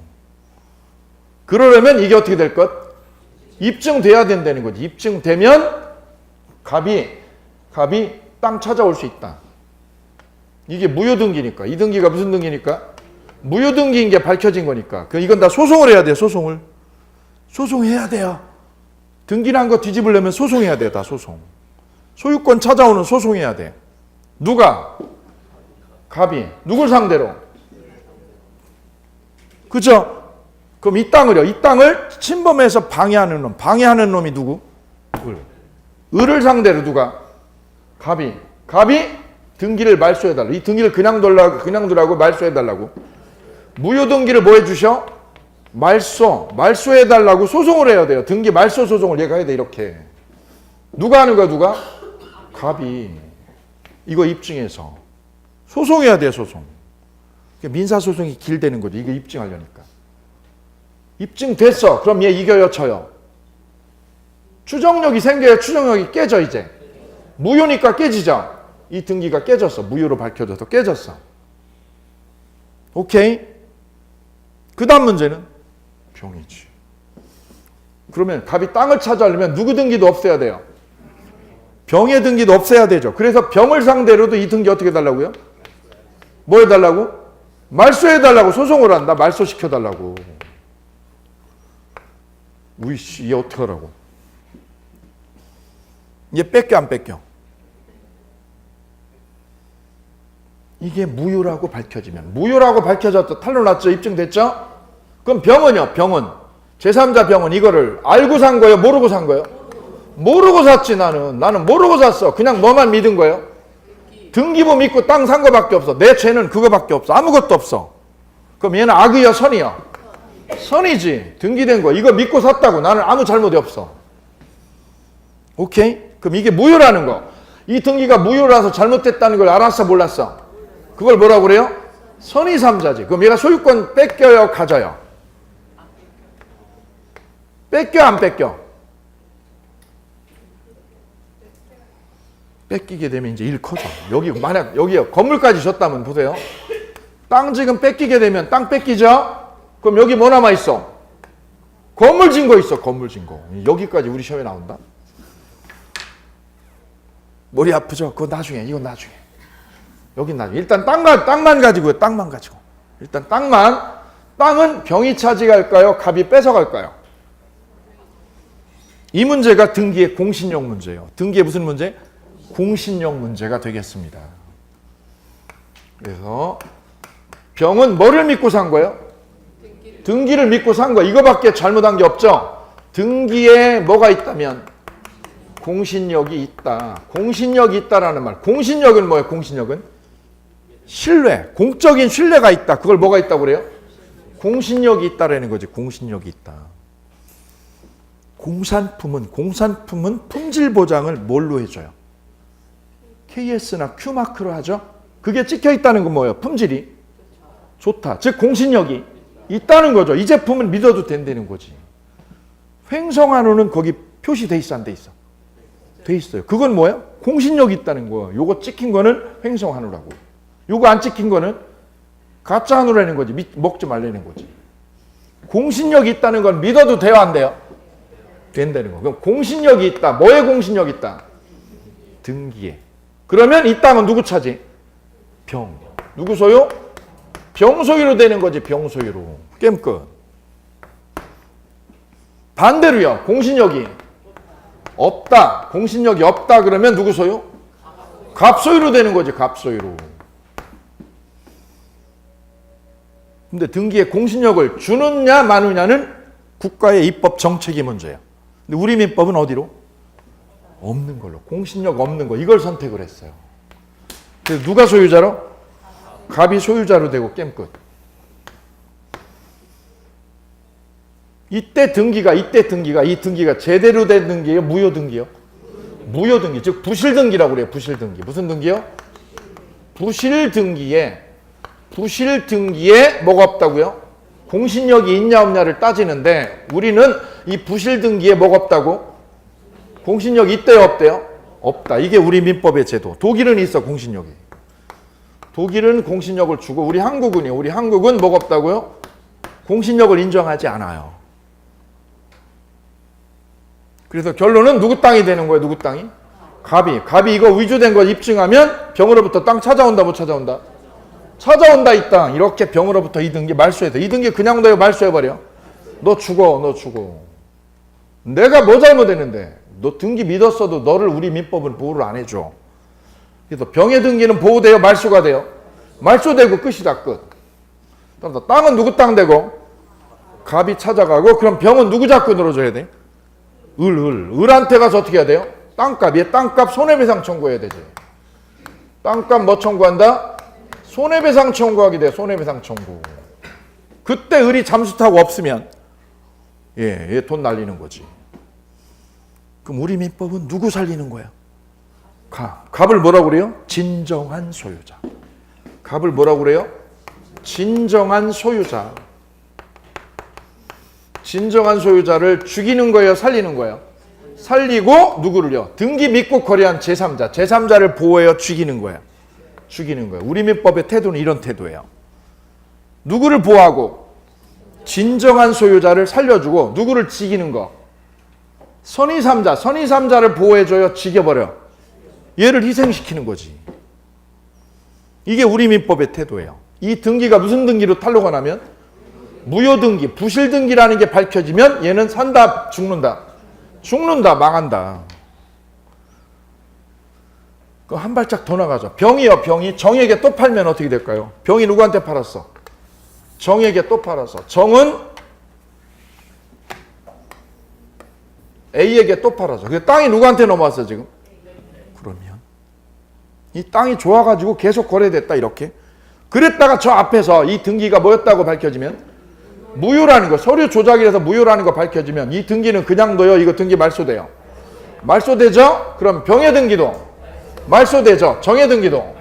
그러려면 이게 어떻게 될 것? 입증돼야 된다는 거지. 입증되면 갑이 땅 찾아올 수 있다. 이게 무효등기니까. 이 등기가 무슨 등기니까? 무효등기인 게 밝혀진 거니까. 이건 다 소송을 해야 돼요. 소송을. 소송해야 돼요. 등기란 거 뒤집으려면 소송해야 돼요. 다 소송. 소유권 찾아오는 소송해야 돼. 누가? 갑이. 누굴 상대로? 그죠? 그럼 이 땅을 침범해서 방해하는 놈이 누구? 을을 상대로 누가? 갑이 등기를 말소해달라. 이 등기를 그냥 두라고 말소해달라고. 무효등기를 뭐 해주셔? 말소해달라고 소송을 해야 돼요. 등기 말소 소송을 얘가 해야 돼. 이렇게. 누가 하는 거야? 누가? 갑이. 이거 입증해서 소송해야 돼요. 소송. 민사소송이 길되는 거죠. 이거 입증하려니까. 입증됐어. 그럼 얘 이겨요? 져요? 추정력이 생겨야 추정력이 깨져. 이제 무효니까 깨지죠. 이 등기가 깨졌어. 무효로 밝혀져서 깨졌어. 오케이? 그 다음 문제는 병이지. 그러면 갑이 땅을 찾아오려면 누구 등기도 없애야 돼요? 병의 등기도 없애야 되죠. 그래서 병을 상대로도 이 등기 어떻게 해달라고요? 뭐 해달라고? 말소해달라고 소송을 한다. 말소시켜달라고. 우이씨, 얘 어떡하라고? 얘 뺏겨 안 뺏겨? 이게 무효라고 밝혀지면. 무효라고 밝혀졌다. 탄로 났죠? 입증됐죠? 그럼 병은요? 병은. 제3자 병은 이거를 알고 산 거예요? 모르고 산 거예요? 모르고 샀지. 나는 모르고 샀어. 그냥 뭐만 믿은 거예요? 등기부 믿고 땅 산 거밖에 없어. 내 죄는 그거밖에 없어. 아무것도 없어. 그럼 얘는 악이야 선이야? 선이지. 등기된 거 이거 믿고 샀다고. 나는 아무 잘못이 없어. 오케이? 그럼 이게 무효라는 거. 이 등기가 무효라서 잘못됐다는 걸 알았어 몰랐어? 그걸 뭐라고 그래요? 선의삼자지. 그럼 얘가 소유권 뺏겨요 가져요? 뺏겨 안 뺏겨? 뺏기게 되면 이제 일 커져. 만약 여기 건물까지 줬다면 보세요. 땅 지금 뺏기게 되면 땅 뺏기죠? 그럼 여기 뭐 남아 있어? 건물 증거 있어. 건물 증거. 여기까지 우리 시험에 나온다. 머리 아프죠? 그거 나중에. 이건 나중에. 여긴 나중에. 일단 땅만 가지고요. 땅만 가지고. 일단 땅은 병이 차지할까요? 갑이 뺏어갈까요? 이 문제가 등기의 공신력 문제예요. 등기의 무슨 문제? 공신력 문제가 되겠습니다. 그래서 병은 뭐를 믿고 산 거예요? 등기를 믿고 산 거. 이거밖에 잘못한 게 없죠? 등기에 뭐가 있다면? 공신력이 있다. 공신력이 있다라는 말. 공신력은 뭐예요? 공신력은? 신뢰. 공적인 신뢰가 있다. 그걸 뭐가 있다고 그래요? 공신력이 있다라는 거지. 공신력이 있다. 공산품은 품질 보장을 뭘로 해줘요? KS나 Q마크로 하죠? 그게 찍혀 있다는 건 뭐예요? 품질이 좋다. 즉 공신력이 있다는 거죠. 이 제품은 믿어도 된다는 거지. 횡성한우는 거기 표시돼 있어 안 돼 있어? 돼 있어요. 그건 뭐예요? 공신력이 있다는 거예요. 요거 찍힌 거는 횡성한우라고. 요거 안 찍힌 거는 가짜 한우라는 거지. 먹지 말라는 거지. 공신력이 있다는 건 믿어도 돼요 안 돼요? 된다는 거. 그럼 공신력이 있다. 뭐에 공신력이 있다? 등기에. 그러면 이 땅은 누구 차지? 병. 누구 소유? 병 소유로 되는 거지. 병 소유로. 게임 끝. 반대로요. 공신력이 없다. 공신력이 없다 그러면 누구 소유? 갑 소유로 되는 거지. 갑 소유로. 근데 등기에 공신력을 주느냐 마느냐는 국가의 입법 정책이 문제예요. 근데 우리 민법은 어디로? 없는 걸로. 공신력 없는 거. 이걸 선택을 했어요. 그래서 누가 소유자로? 갑이 소유자로 되고 게임 끝. 이 등기가 제대로 된 등기예요? 무효 등기요? 무효 등기. 즉 부실 등기라고 그래요. 부실 등기. 무슨 등기요? 부실 등기에 뭐가 없다고요? 공신력이 있냐 없냐를 따지는데 우리는 이 부실 등기에 뭐가 없다고? 공신력이 있대요 없대요? 없다. 이게 우리 민법의 제도. 독일은 있어 공신력이. 독일은 공신력을 주고 우리 한국은 뭐가 없다고요? 공신력을 인정하지 않아요. 그래서 결론은 누구 땅이 되는 거예요? 누구 땅이? 갑이 이거 위조된 거 입증하면 병으로부터 땅 찾아온다 못 찾아온다? 찾아온다 이 땅. 이렇게 병으로부터 이 등기 말소해야 돼. 이 등기 그냥 둬요 말소해버려. 너 죽어. 내가 뭐 잘못했는데 너 등기 믿었어도 너를 우리 민법은 보호를 안 해줘. 그래서 병의 등기는 보호돼요 말소가 돼요? 말소되고 끝이다 끝. 땅은 누구 땅 되고? 갑이 찾아가고 그럼 병은 누구 잡고 늘어줘야 돼? 을한테 가서 어떻게 해야 돼요? 땅값 손해배상 청구해야 되지. 땅값 뭐 청구한다? 손해배상 청구하게 돼. 손해배상 청구. 그때 을이 잠수 타고 없으면 얘 돈 날리는 거지. 그럼 우리 민법은 누구 살리는 거야? 갑을 뭐라고 그래요? 진정한 소유자. 갑을 뭐라고 그래요? 진정한 소유자. 진정한 소유자를 죽이는 거예요? 살리는 거예요? 살리고 누구를요? 등기 믿고 거래한 제3자. 제3자를 보호해요? 죽이는 거예요? 죽이는 거예요. 우리 민법의 태도는 이런 태도예요. 누구를 보호하고 진정한 소유자를 살려주고 누구를 죽이는 거? 선의3자를 보호해줘요? 죽여버려? 얘를 희생시키는 거지. 이게 우리 민법의 태도예요. 이 등기가 무슨 등기로 탄로가 나면? 무효등기, 부실등기라는 게 밝혀지면 얘는 산다, 죽는다. 망한다. 그럼 한 발짝 더 나가죠. 병이 정에게 또 팔면 어떻게 될까요? 병이 누구한테 팔았어? 정에게 또 팔았어. 정은 A에게 또 팔았어. 그 땅이 누구한테 넘어왔어 지금? 그러면 이 땅이 좋아가지고 계속 거래됐다 이렇게. 그랬다가 저 앞에서 이 등기가 뭐였다고 밝혀지면 무효라는 거, 서류 조작이라서 무효라는 거 밝혀지면 이 등기는 그냥 둬요? 이거 등기 말소돼요? 말소되죠? 그럼 병의 등기도 말소되죠? 정의 등기도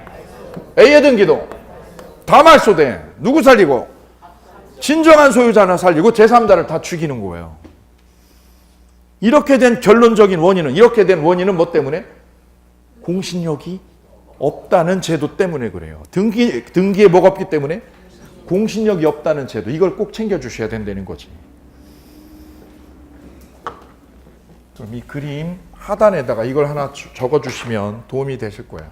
A의 등기도 다 말소돼. 누구 살리고? 진정한 소유자는 살리고 제3자를 다 죽이는 거예요. 이렇게 된 결론적인 원인은, 이렇게 된 원인은 뭐 때문에? 공신력이 없다는 제도 때문에 그래요. 등기에 뭐가 없기 때문에? 공신력이 없다는 제도. 이걸 꼭 챙겨주셔야 된다는 거지. 그럼 이 그림 하단에다가 이걸 하나 적어주시면 도움이 되실 거예요.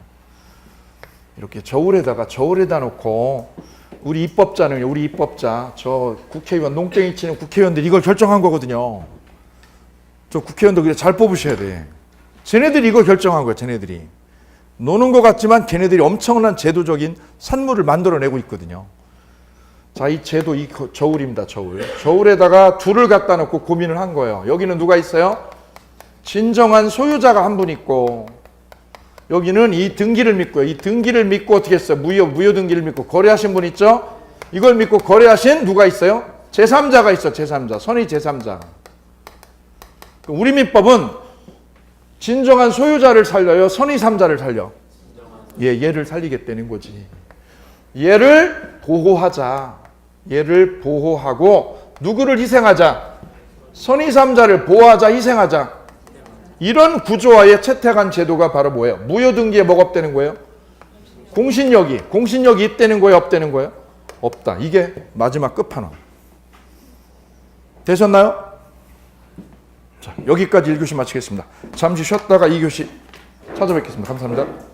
이렇게 저울에다 놓고 우리 입법자, 저 국회의원, 농땡이 치는 국회의원들이 이걸 결정한 거거든요. 저 국회의원들 잘 뽑으셔야 돼. 쟤네들이 이걸 결정한 거야, 쟤네들이. 노는 것 같지만 걔네들이 엄청난 제도적인 산물을 만들어내고 있거든요. 자, 이 제도, 이 저울입니다, 저울. 저울에다가 둘을 갖다 놓고 고민을 한 거예요. 여기는 누가 있어요? 진정한 소유자가 한 분 있고, 여기는 이 등기를 믿고요. 이 등기를 믿고 어떻게 했어요? 무효 등기를 믿고 거래하신 분 있죠? 이걸 믿고 거래하신 누가 있어요? 제3자가 있어, 제3자. 선의 제3자. 우리 민법은 진정한 소유자를 살려요? 선의 3자를 살려? 얘를 살리겠다는 거지. 얘를 보호하자. 얘를 보호하고 누구를 희생하자? 선의 3자를 보호하자, 희생하자. 이런 구조화에 채택한 제도가 바로 뭐예요? 무효등기에 뭐가 없다는 거예요? 공신력이 있다는 거예요? 없다는 거예요? 없다. 이게 마지막 끝판왕. 되셨나요? 자, 여기까지 1교시 마치겠습니다. 잠시 쉬었다가 2교시 찾아뵙겠습니다. 감사합니다.